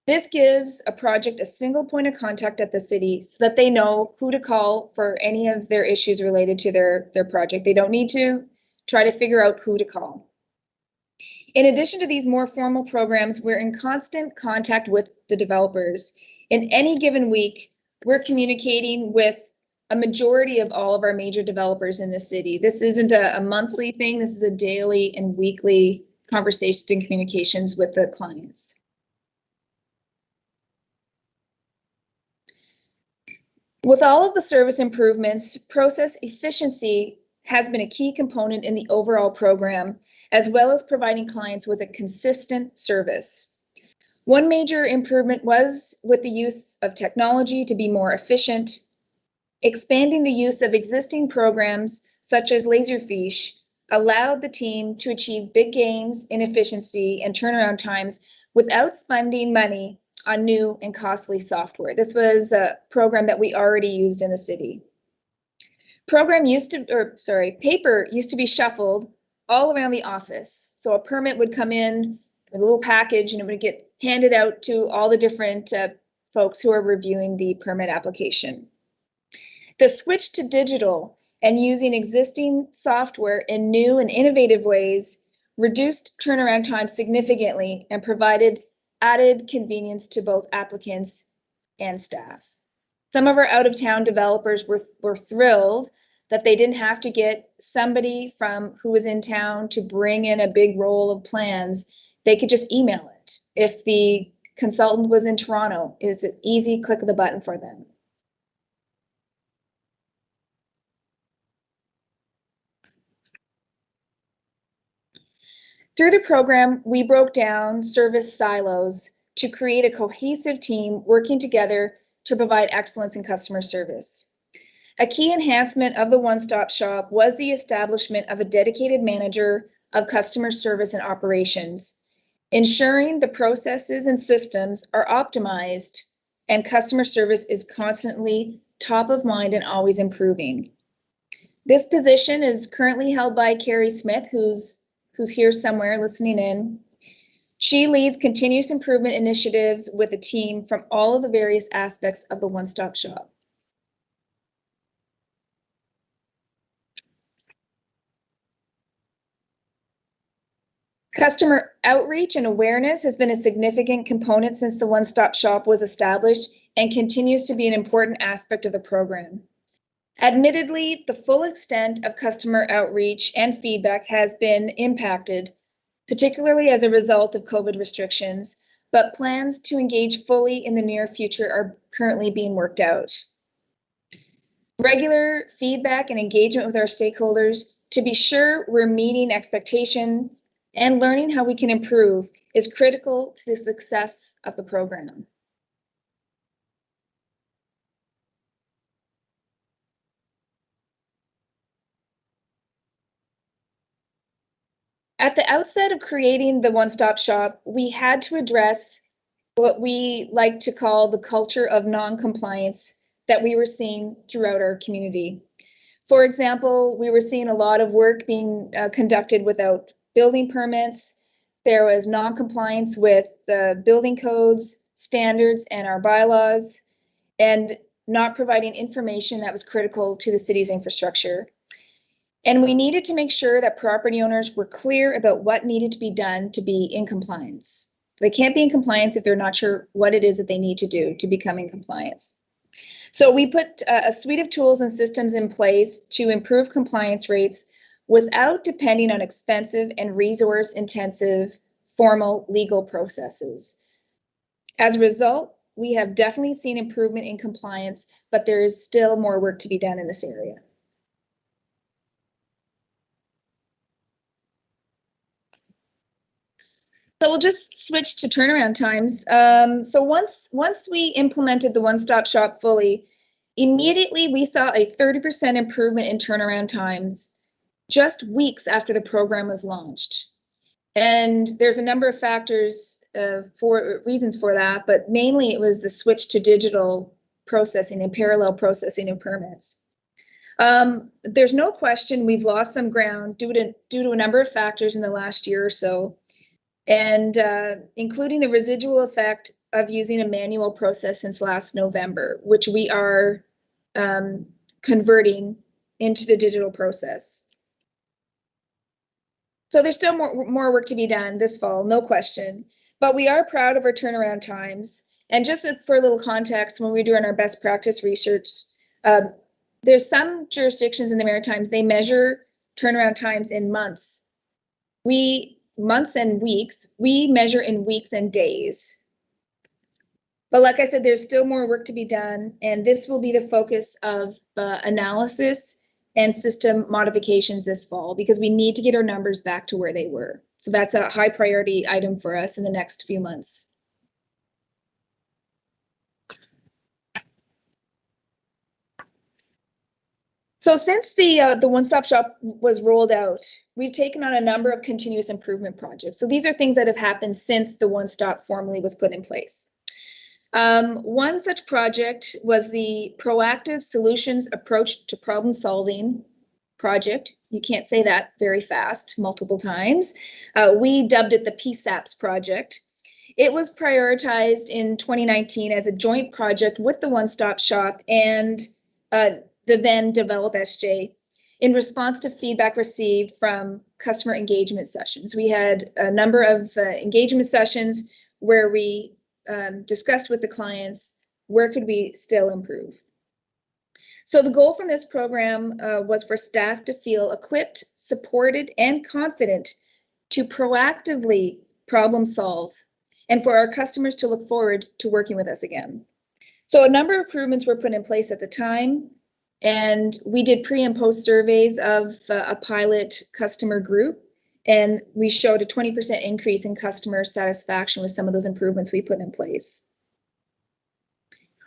This gives a project a single point of contact at the city so that they know who to call for any of their issues related to their project. They don't need to try to figure out who to call. In addition to these more formal programs, we're in constant contact with the developers. In any given week, we're communicating with a majority of all of our major developers in the city. This isn't a monthly thing. This is a daily and weekly conversations and communications with the clients. With all of the service improvements, process efficiency has been a key component in the overall program, as well as providing clients with a consistent service. One major improvement was with the use of technology to be more efficient, expanding the use of existing programs such as Laserfiche allowed the team to achieve big gains in efficiency and turnaround times without spending money on new and costly software. This was a program that we already used in the city. Paper used to be shuffled all around the office. So a permit would come in with a little package and it would get handed out to all the different folks who are reviewing the permit application. The switch to digital and using existing software in new and innovative ways reduced turnaround time significantly and provided added convenience to both applicants and staff. Some of our out-of-town developers were thrilled that they didn't have to get somebody from who was in town to bring in a big roll of plans. They could just email it. If the consultant was in Toronto, it's an easy click of the button for them. Through the program, we broke down service silos to create a cohesive team working together to provide excellence in customer service. A key enhancement of the One-Stop Shop was the establishment of a dedicated manager of customer service and operations, ensuring the processes and systems are optimized and customer service is constantly top of mind and always improving. This position is currently held by Carrie Smith, who's here somewhere listening in. She leads continuous improvement initiatives with a team from all of the various aspects of the One-Stop Shop. Customer outreach and awareness has been a significant component since the One-Stop Shop was established and continues to be an important aspect of the program. Admittedly, the full extent of customer outreach and feedback has been impacted particularly as a result of COVID restrictions, but plans to engage fully in the near future are currently being worked out. Regular feedback and engagement with our stakeholders to be sure we're meeting expectations and learning how we can improve is critical to the success of the program. At the outset of creating the one-stop shop, we had to address what we like to call the culture of non-compliance that we were seeing throughout our community. For example, we were seeing a lot of work being conducted without building permits. There was non-compliance with the building codes, standards, and our bylaws, and not providing information that was critical to the city's infrastructure. And we needed to make sure that property owners were clear about what needed to be done to be in compliance. They can't be in compliance if they're not sure what it is that they need to do to become in compliance. So we put a suite of tools and systems in place to improve compliance rates without depending on expensive and resource-intensive formal legal processes. As a result, we have definitely seen improvement in compliance, but there is still more work to be done in this area. So we'll just switch to turnaround times. So once we implemented the one-stop shop fully, immediately we saw a 30% improvement in turnaround times just weeks after the program was launched. And there's a number of factors for reasons for that, but mainly it was the switch to digital processing and parallel processing of permits. There's no question we've lost some ground due to a number of factors in the last year or so, and including the residual effect of using a manual process since last November, which we are converting into the digital process. So there's still more work to be done this fall, no question, but we are proud of our turnaround times. And just for a little context, when we're doing our best practice research, there's some jurisdictions in the Maritimes, they measure turnaround times in months. Months and weeks, we measure in weeks and days. But like I said, there's still more work to be done, and this will be the focus of analysis and system modifications this fall, because we need to get our numbers back to where they were. So that's a high priority item for us in the next few months. So since the one-stop shop was rolled out, we've taken on a number of continuous improvement projects. So these are things that have happened since the one-stop formally was put in place. One such project was the Proactive Solutions Approach to Problem Solving project. You can't say that very fast, multiple times. We dubbed it the PSAPS project. It was prioritized in 2019 as a joint project with the One-Stop Shop and the then Develop SJ in response to feedback received from customer engagement sessions. We had a number of engagement sessions where we discussed with the clients, where could we still improve? So the goal from this program was for staff to feel equipped, supported, and confident to proactively problem solve, and for our customers to look forward to working with us again. So a number of improvements were put in place at the time, and we did pre and post surveys of a pilot customer group, and we showed a 20% increase in customer satisfaction with some of those improvements we put in place.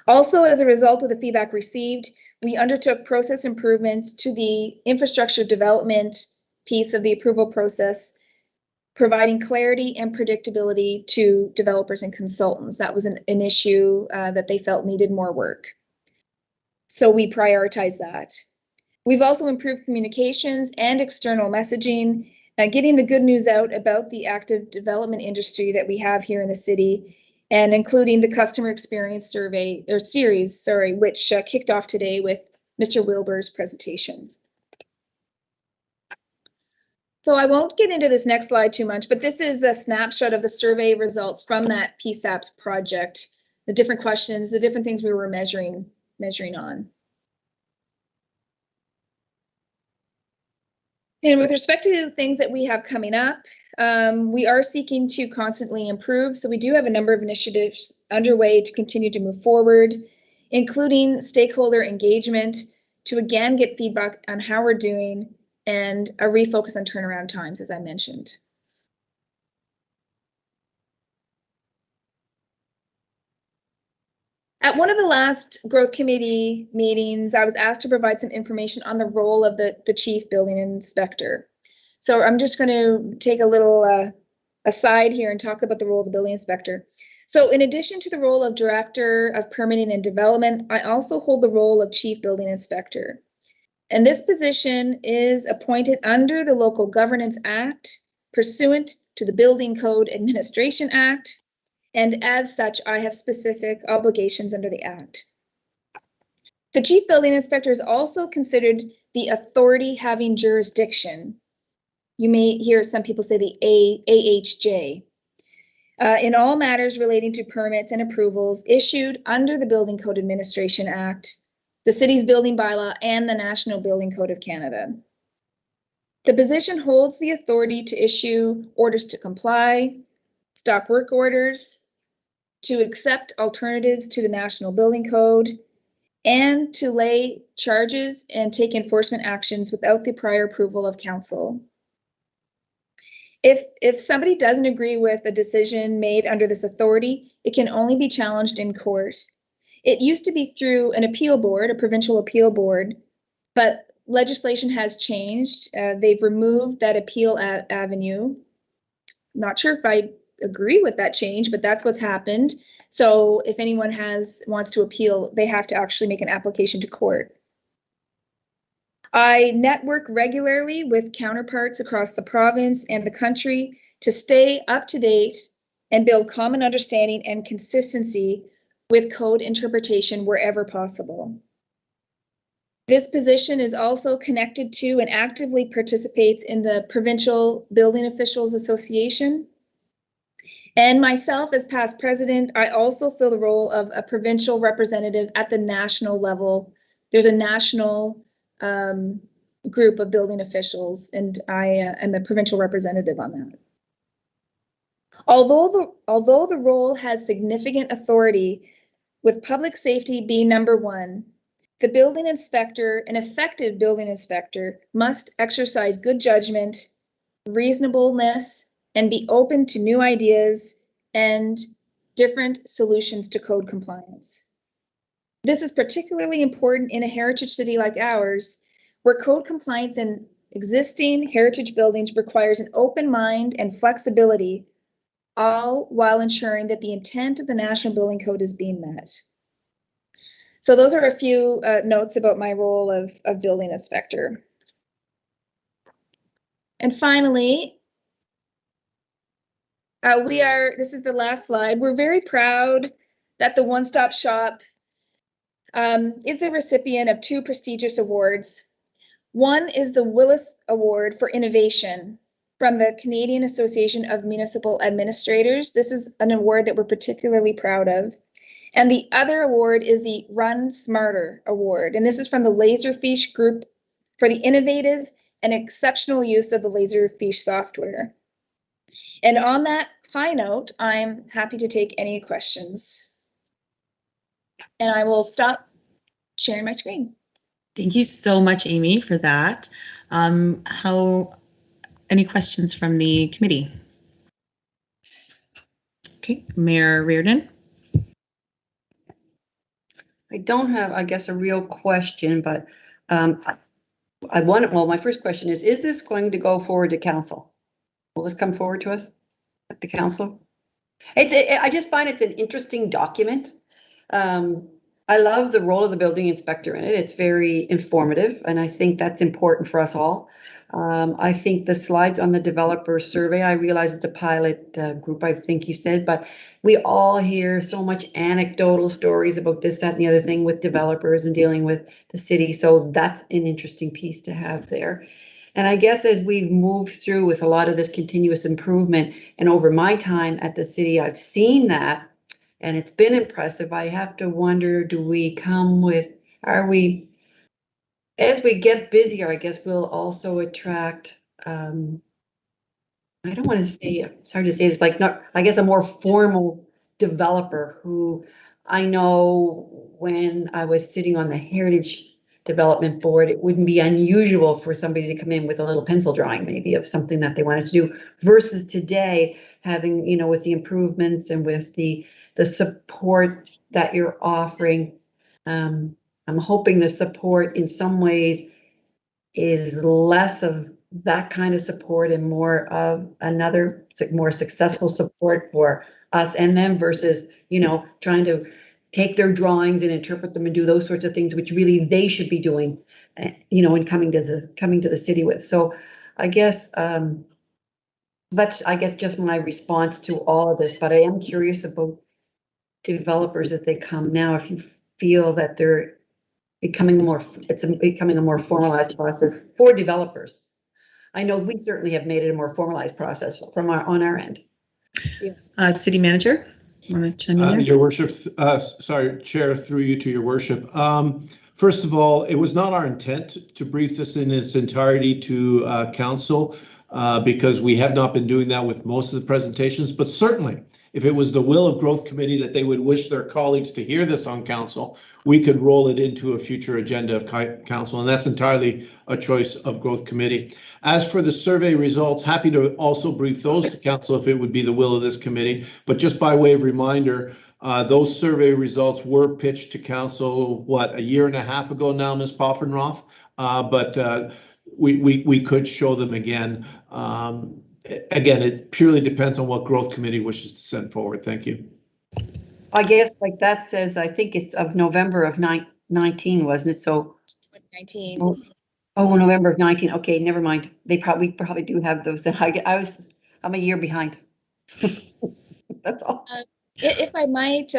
Also, as a result of the feedback received, we undertook process improvements to the infrastructure development piece of the approval process, providing clarity and predictability to developers and consultants. That was an issue that they felt needed more work. So we prioritized that. We've also improved communications and external messaging, getting the good news out about the active development industry that we have here in the city, and including the customer experience survey or series, which kicked off today with Mr. Wilbur's presentation. So I won't get into this next slide too much, but this is a snapshot of the survey results from that PSAPS project, the different questions, the different things we were measuring on. And with respect to things that we have coming up, We are seeking to constantly improve, so we do have a number of initiatives underway to continue to move forward, including stakeholder engagement to again get feedback on how we're doing and a refocus on turnaround times, as I mentioned. At one of the last growth committee meetings, I was asked to provide some information on the role of the chief building inspector. So I'm just going to take a little aside here and talk about the role of the building inspector. So in addition to the role of Director of Permitting and Development, I also hold the role of Chief Building Inspector. And this position is appointed under the Local Governance Act, pursuant to the Building Code Administration Act, and as such, I have specific obligations under the Act. The Chief Building Inspector is also considered the authority having jurisdiction. You may hear some people say the AHJ. In all matters relating to permits and approvals issued under the Building Code Administration Act, the city's building bylaw, and the National Building Code of Canada. The position holds the authority to issue orders to comply, stop work orders, to accept alternatives to the National Building Code, and to lay charges and take enforcement actions without the prior approval of council. If somebody doesn't agree with a decision made under this authority, it can only be challenged in court. It used to be through an appeal board, a provincial appeal board, but legislation has changed. They've removed that appeal avenue. Not sure if I agree with that change, but that's what's happened. So if anyone wants to appeal, they have to actually make an application to court. I network regularly with counterparts across the province and the country to stay up to date and build common understanding and consistency with code interpretation wherever possible. This position is also connected to and actively participates in the Provincial Building Officials Association. And myself, as past president, I also fill the role of a provincial representative at the national level. There's a national group of building officials, and I am a provincial representative on that. Although the role has significant authority, with public safety being number one, the building inspector, an effective building inspector, must exercise good judgment, reasonableness, and be open to new ideas and different solutions to code compliance. This is particularly important in a heritage city like ours, where code compliance in existing heritage buildings requires an open mind and flexibility, all while ensuring that the intent of the National Building Code is being met. So those are a few notes about my role of building inspector. And finally, this is the last slide. We're very proud that the One Stop Shop is the recipient of two prestigious awards. One is the Willis Award for Innovation from the Canadian Association of Municipal Administrators. This is an award that we're particularly proud of. And the other award is the Run Smarter Award. And this is from the Laserfiche Group for the innovative and exceptional use of the Laserfiche software. And on that high note, I'm happy to take any questions. And I will stop sharing my screen. Thank you so much, Amy, for that. Any questions from the committee? Okay, Mayor Reardon. I don't have, I guess, a real question, but my first question is this going to go forward to council? Will this come forward to us at the council? I just find it's an interesting document. I love the role of the building inspector in it. It's very informative, and I think that's important for us all. I think the slides on the developer survey, I realize it's a pilot group, I think you said, but we all hear so much anecdotal stories about this, that, and the other thing with developers and dealing with the city. So that's an interesting piece to have there. And I guess as we've moved through with a lot of this continuous improvement, and over my time at the city, I've seen that, and it's been impressive. I have to wonder, as we get busier, I guess we'll also attract I don't want to say, it's hard to say, it's like not, I guess, a more formal developer who I know when I was sitting on the Heritage Development Board, it wouldn't be unusual for somebody to come in with a little pencil drawing maybe of something that they wanted to do versus today having, you know, with the improvements and with the support that you're offering. I'm hoping the support in some ways is less of that kind of support and more of another more successful support for us and them versus, you know, trying to take their drawings and interpret them and do those sorts of things, which really they should be doing, you know, and coming to the city with. So I guess that's, I guess, just my response to all of this, but I am curious about developers as they come now, if you feel that they're becoming more, it's becoming a more formalized process for developers. I know we certainly have made it a more formalized process from on our end. City manager, want to chime in there? Your worship, sorry, Chair, through you to your worship. First of all, it was not our intent to brief this in its entirety to council because we have not been doing that with most of the presentations, but certainly if it was the will of Growth Committee that they would wish their colleagues to hear this on council, we could roll it into a future agenda of council, and that's entirely a choice of Growth Committee. As for the survey results, happy to also brief those to council if it would be the will of this committee, but just by way of reminder, those survey results were pitched to council, what, a year and a half ago now, Ms. Poffenroth, but we could show them again. Again, it purely depends on what Growth Committee wishes to send forward. Thank you. I guess like that says, I think it's of November of 19, wasn't it? So 19. Oh, November of 19. Okay, never mind. They probably do have those. And I'm a year behind. That's all. If I might,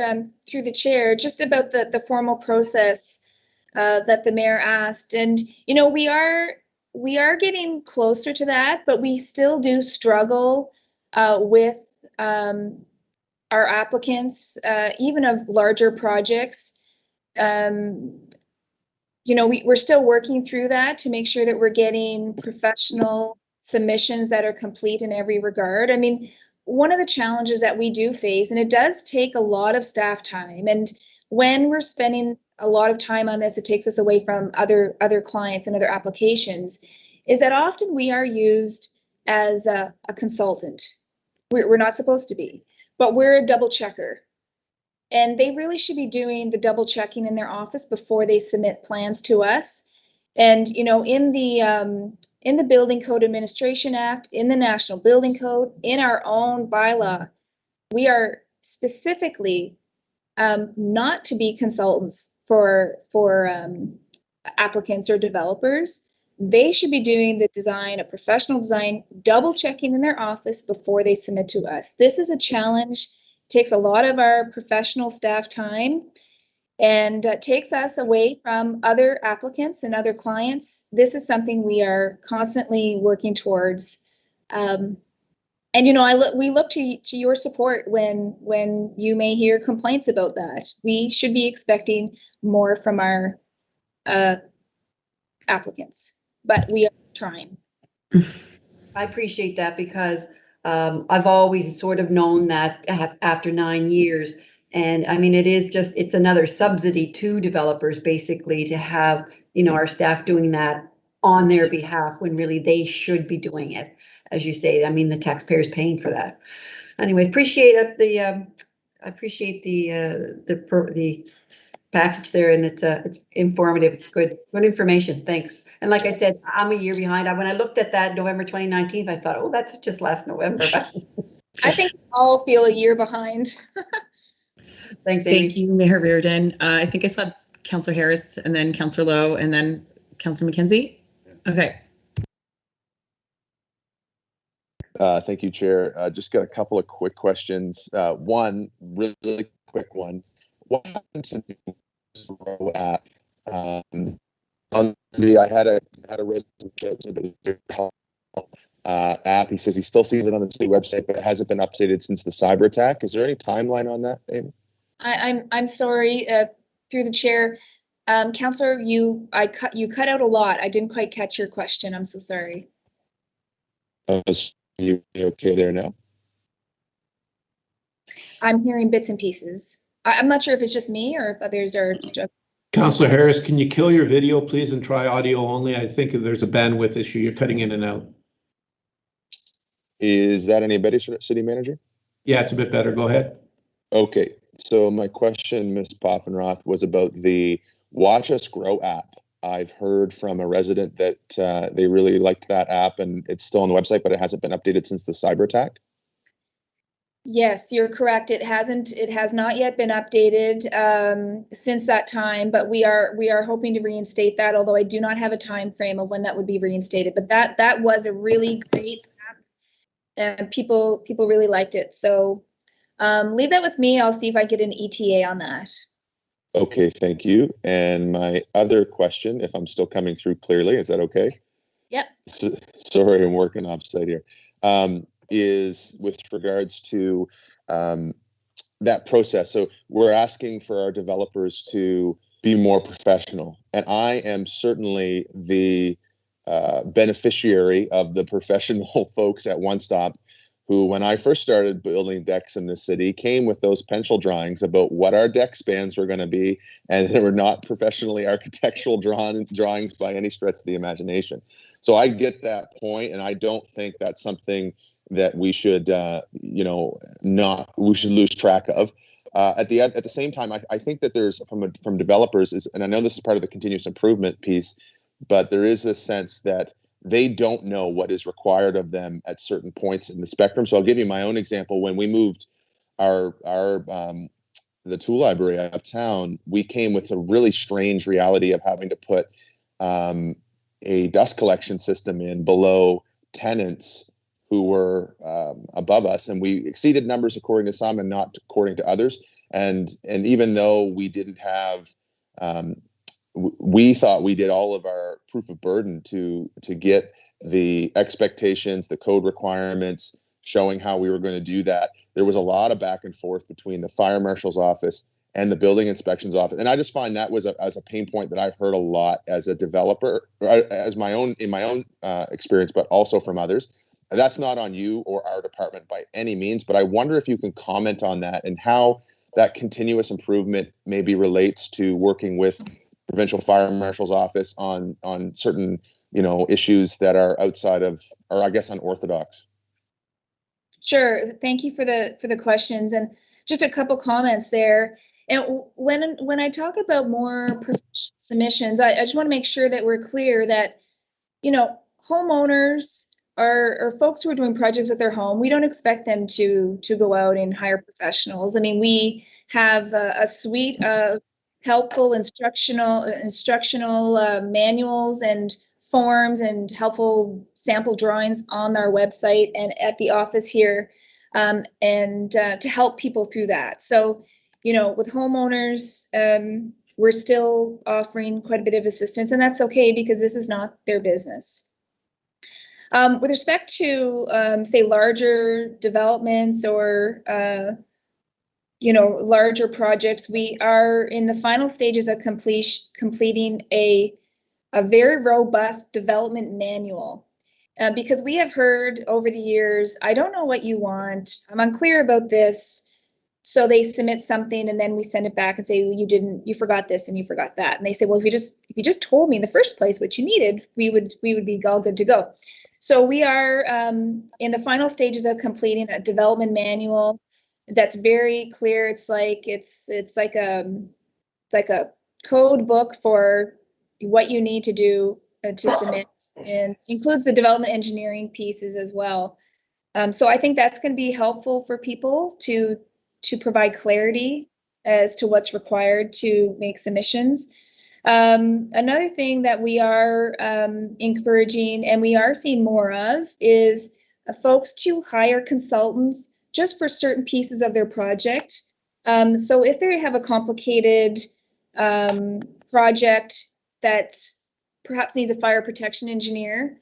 through the chair, just about the formal process that the mayor asked, and you know, we are getting closer to that, but we still do struggle with our applicants, even of larger projects. You know, we're still working through that to make sure that we're getting professional submissions that are complete in every regard. I mean, one of the challenges that we do face, and it does take a lot of staff time, and when we're spending a lot of time on this, it takes us away from other clients and other applications, is that often we are used as a consultant. We're not supposed to be, but we're a double checker. And they really should be doing the double checking in their office before they submit plans to us. And, you know, in the Building Code Administration Act, in the National Building Code, in our own bylaw, we are specifically not to be consultants for applicants or developers. They should be doing the design, a professional design, double checking in their office before they submit to us. This is a challenge. Takes a lot of our professional staff time and takes us away from other applicants and other clients. This is something we are constantly working towards. And, you know, we look to your support when you may hear complaints about that. We should be expecting more from our applicants, but we are trying. I appreciate that because I've always sort of known that after 9 years, and I mean, it's another subsidy to developers basically to have, you know, our staff doing that on their behalf when really they should be doing it. As you say, I mean, the taxpayers paying for that. Anyways, appreciate the package there, and it's informative. It's good information. Thanks. And like I said, I'm a year behind. When I looked at that November 2019, I thought, oh, that's just last November. I think we all feel a year behind. Thanks, Amy. Thank you, Mayor Reardon. I think I saw Councillor Harris and then Councillor Lowe and then Councillor McKenzie. Okay. Thank you, Chair. Just got a couple of quick questions. One really quick one. What happened to this Row app? On me, I had a resident app. He says he still sees it on the city website, but it hasn't been updated since the cyber attack. Is there any timeline on that, Amy? I'm sorry. Through the chair, Councillor, you cut out a lot. I didn't quite catch your question. I'm so sorry. You okay there now? I'm hearing bits and pieces. I'm not sure if it's just me or if others are. Councillor Harris, can you kill your video, please, and try audio only? I think there's a bandwidth issue. You're cutting in and out. Is that any better, City Manager? Yeah, it's a bit better. Go ahead. Okay, so my question, Ms. Poffenroth, was about the Watch Us Grow app. I've heard from a resident that they really liked that app, and it's still on the website, but it hasn't been updated since the cyber attack. Yes, you're correct. It has not yet been updated since that time, but we are hoping to reinstate that, although I do not have a time frame of when that would be reinstated. But that was a really great app, and people really liked it. So leave that with me. I'll see if I get an ETA on that. Okay, thank you. And my other question, if I'm still coming through clearly, is that okay? Yep. Sorry, I'm working offsite here. Is with regards to that process. So we're asking for our developers to be more professional. And I am certainly the beneficiary of the professional folks at OneStop who, when I first started building decks in the city, came with those pencil drawings about what our deck spans were going to be, and they were not professionally architectural drawings by any stretch of the imagination. So I get that point, and I don't think that's something that we should, we should lose track of. At the same time, I think that there's from developers and I know this is part of the continuous improvement piece, but there is this sense that they don't know what is required of them at certain points in the spectrum. So I'll give you my own example. When we moved the tool library uptown, we came with a really strange reality of having to put a dust collection system in below tenants who were above us, and we exceeded numbers according to some and not according to others. And even though we didn't have we thought we did all of our proof of burden to get the expectations, the code requirements, showing how we were going to do that. There was a lot of back and forth between the fire marshal's office and the building inspection's office. And I just find that was as a pain point that I've heard a lot as a developer, as in my own experience, but also from others. And that's not on you or our department by any means, but I wonder if you can comment on that and how that continuous improvement maybe relates to working with provincial fire marshal's office on certain issues that are outside of, or I guess unorthodox. Sure. Thank you for the questions, and just a couple comments there. And when I talk about more submissions, I just want to make sure that we're clear that homeowners are folks who are doing projects at their home. We don't expect them to go out and hire professionals. I mean, we have a suite of helpful instructional manuals and forms and helpful sample drawings on our website and at the office here, and to help people through that. So, with homeowners, we're still offering quite a bit of assistance, and that's okay because this is not their business. With respect to, say, larger developments or larger projects, we are in the final stages of completing a very robust development manual. Because we have heard over the years, I don't know what you want, I'm unclear about this. So they submit something and then we send it back and say, you forgot this and you forgot that. And they say, well, if you just told me in the first place what you needed, we would be all good to go. So we are in the final stages of completing a development manual that's very clear. It's like a code book for what you need to do to submit, and includes the development engineering pieces as well. So I think that's going to be helpful for people to provide clarity as to what's required to make submissions. Another thing that we are encouraging, and we are seeing more of, is folks to hire consultants just for certain pieces of their project. So if they have a complicated project that perhaps needs a fire protection engineer,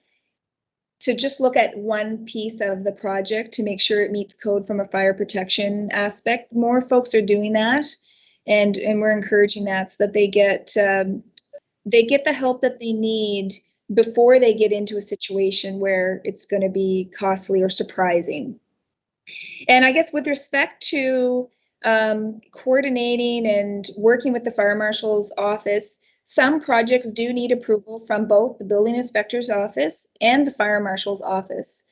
to just look at one piece of the project to make sure it meets code from a fire protection aspect. More folks are doing that, and we're encouraging that so that they get the help that they need before they get into a situation where it's going to be costly or surprising. And I guess with respect to coordinating and working with the fire marshal's office, some projects do need approval from both the building inspector's office and the fire marshal's office.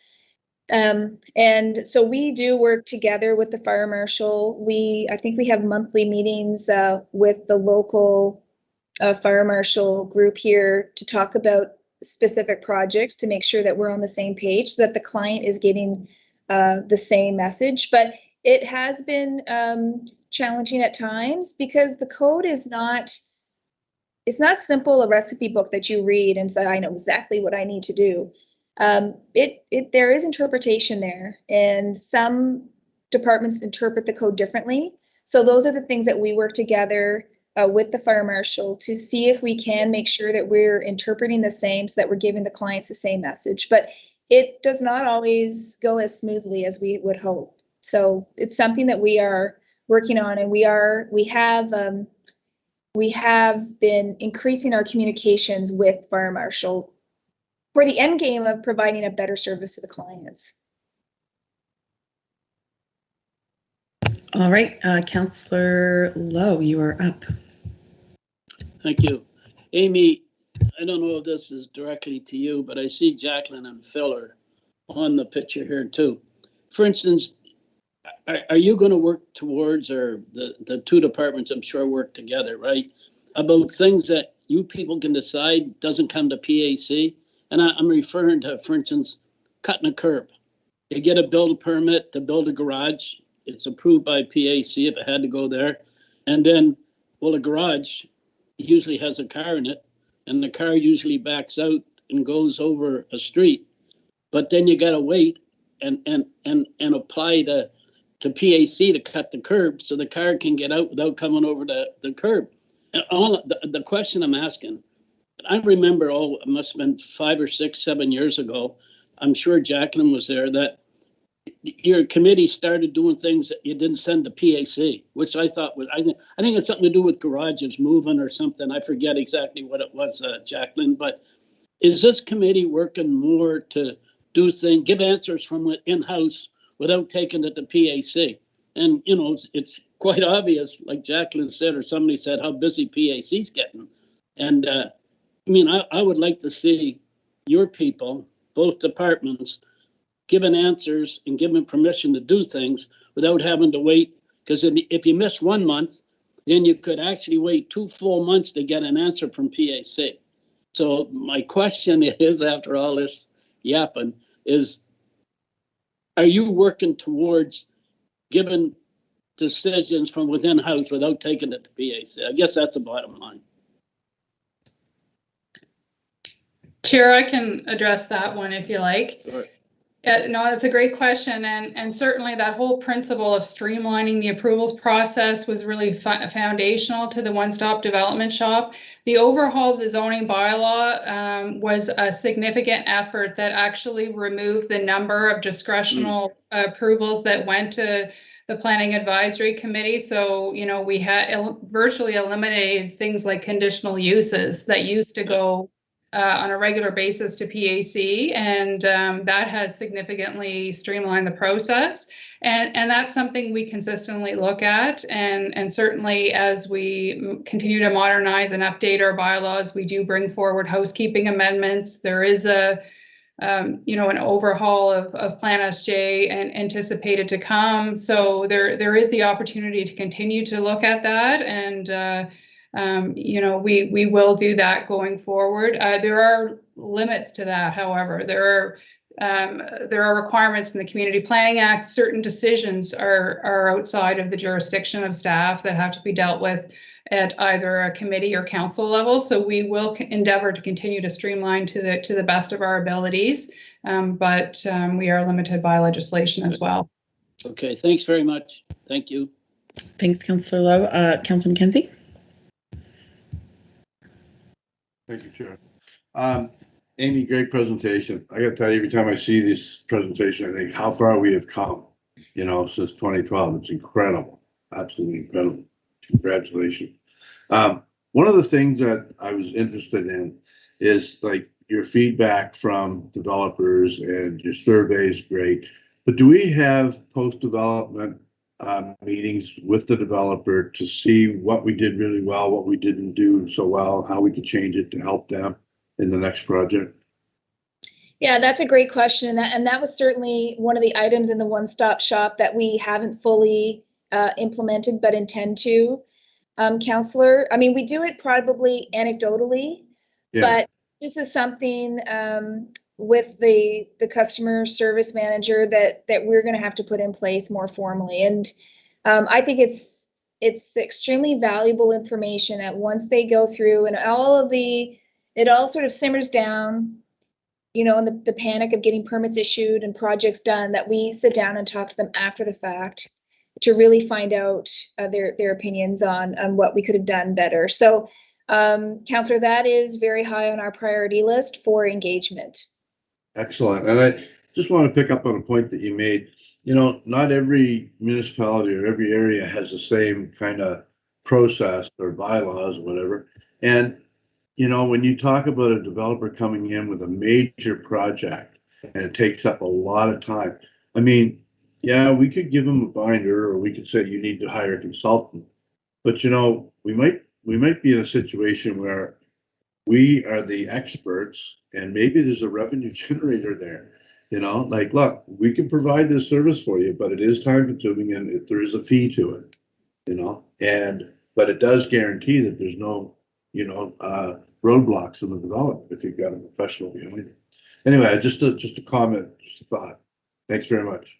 And so we do work together with the fire marshal. I think we have monthly meetings with the local fire marshal group here to talk about specific projects to make sure that we're on the same page so that the client is getting the same message. But it has been challenging at times because the code is not, it's not simple, a recipe book that you read and say, I know exactly what I need to do. There is interpretation there, and some departments interpret the code differently. So those are the things that we work together with the fire marshal to see if we can make sure that we're interpreting the same so that we're giving the clients the same message. But it does not always go as smoothly as we would hope. So it's something that we are working on, and we have been increasing our communications with fire marshal for the end game of providing a better service to the clients. All right, Councillor Lowe, you are up. Thank you. Amy, I don't know if this is directly to you, but I see Jacqueline and Phil are on the picture here too. For instance, are you going to work towards, or the two departments I'm sure work together, right, about things that you people can decide doesn't come to PAC? And I'm referring to, for instance, cutting a curb. You get a build permit to build a garage. It's approved by PAC if it had to go there. And then, well, a garage usually has a car in it, and the car usually backs out and goes over a street. But then you got to wait and apply to PAC to cut the curb so the car can get out without coming over the curb. And the question I'm asking, I remember, it must have been 5 or 6, 7 years ago. I'm sure Jacqueline was there, that your committee started doing things that you didn't send to PAC, which I thought was, I think it's something to do with garages moving or something. I forget exactly what it was, Jacqueline, but is this committee working more to do things, give answers from in-house without taking it to PAC? And, you know, it's quite obvious, like Jacqueline said, or somebody said, how busy PAC's getting. And, I mean, I would like to see your people, both departments, given answers and given permission to do things without having to wait. Because if you miss 1 month, then you could actually wait 2 full months to get an answer from PAC. So my question is, after all this yapping, is, are you working towards giving decisions from within house without taking it to PAC? I guess that's the bottom line. Chair, I can address that one if you like. Sure. No, that's a great question, and certainly that whole principle of streamlining the approvals process was really foundational to the OneStop development shop. The overhaul of the zoning bylaw was a significant effort that actually removed the number of discretional approvals that went to the Planning Advisory Committee. So, you know, we had virtually eliminated things like conditional uses that used to go on a regular basis to PAC, and that has significantly streamlined the process. And that's something we consistently look at. And certainly as we continue to modernize and update our bylaws, we do bring forward housekeeping amendments. There is an overhaul of Plan SJ and anticipated to come. So there is the opportunity to continue to look at that, and we will do that going forward. There are limits to that, however. There are requirements in the Community Planning Act. Certain decisions are outside of the jurisdiction of staff that have to be dealt with at either a committee or council level. So we will endeavor to continue to streamline to the best of our abilities, but we are limited by legislation as well. Okay, thanks very much. Thank you. Thanks, Councillor Lowe. Councillor McKenzie. Thank you, Chair. Amy, great presentation. I got to tell you, every time I see this presentation, I think how far we have come, since 2012. It's incredible, absolutely incredible. Congratulations. One of the things that I was interested in is, like, your feedback from developers and your surveys, great. But do we have post-development meetings with the developer to see what we did really well, what we didn't do so well, how we could change it to help them in the next project? Yeah, that's a great question. And that was certainly one of the items in the one-stop shop that we haven't fully implemented, but intend to. Counselor, I mean, we do it probably anecdotally, but this is something with the customer service manager that we're going to have to put in place more formally. And I think it's extremely valuable information that once they go through and it all sort of simmers down, you know, in the panic of getting permits issued and projects done, that we sit down and talk to them after the fact to really find out their opinions on what we could have done better. So, Councillor, that is very high on our priority list for engagement. Excellent. And I just want to pick up on a point that you made. You know, not every municipality or every area has the same kind of process or bylaws or whatever. And, you know, when you talk about a developer coming in with a major project and it takes up a lot of time, I mean, yeah, we could give them a binder, or we could say you need to hire a consultant. But, you know, we might be in a situation where we are the experts and maybe there's a revenue generator there. You know, like, look, we can provide this service for you, but it is time consuming and there is a fee to it, you know, but it does guarantee that there's no, you know, roadblocks in the development if you've got a professional behind it. Anyway, just a comment, just a thought. Thanks very much.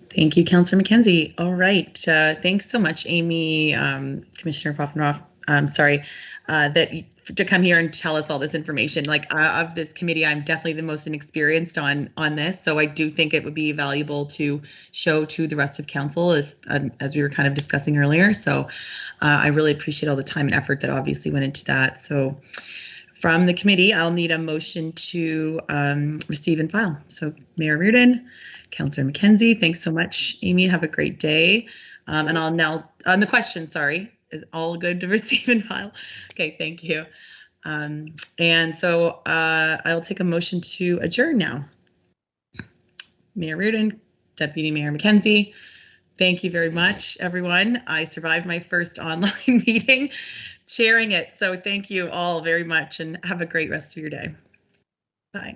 Thank you, Councillor McKenzie. All right, thanks so much, Amy, Commissioner Poffenroff. To come here and tell us all this information. Like of this committee, I'm definitely the most inexperienced on this, so I do think it would be valuable to show to the rest of council, as we were kind of discussing earlier. So I really appreciate all the time and effort that obviously went into that. So from the committee, I'll need a motion to receive and file. So Mayor Reardon, Councillor McKenzie, thanks so much. Amy, have a great day. And I'll now, on the question, sorry, is all good to receive and file? Okay, thank you. And so I'll take a motion to adjourn now. Mayor Reardon, Deputy Mayor McKenzie, thank you very much, everyone. I survived my first online meeting chairing it. So thank you all very much and have a great rest of your day. Bye.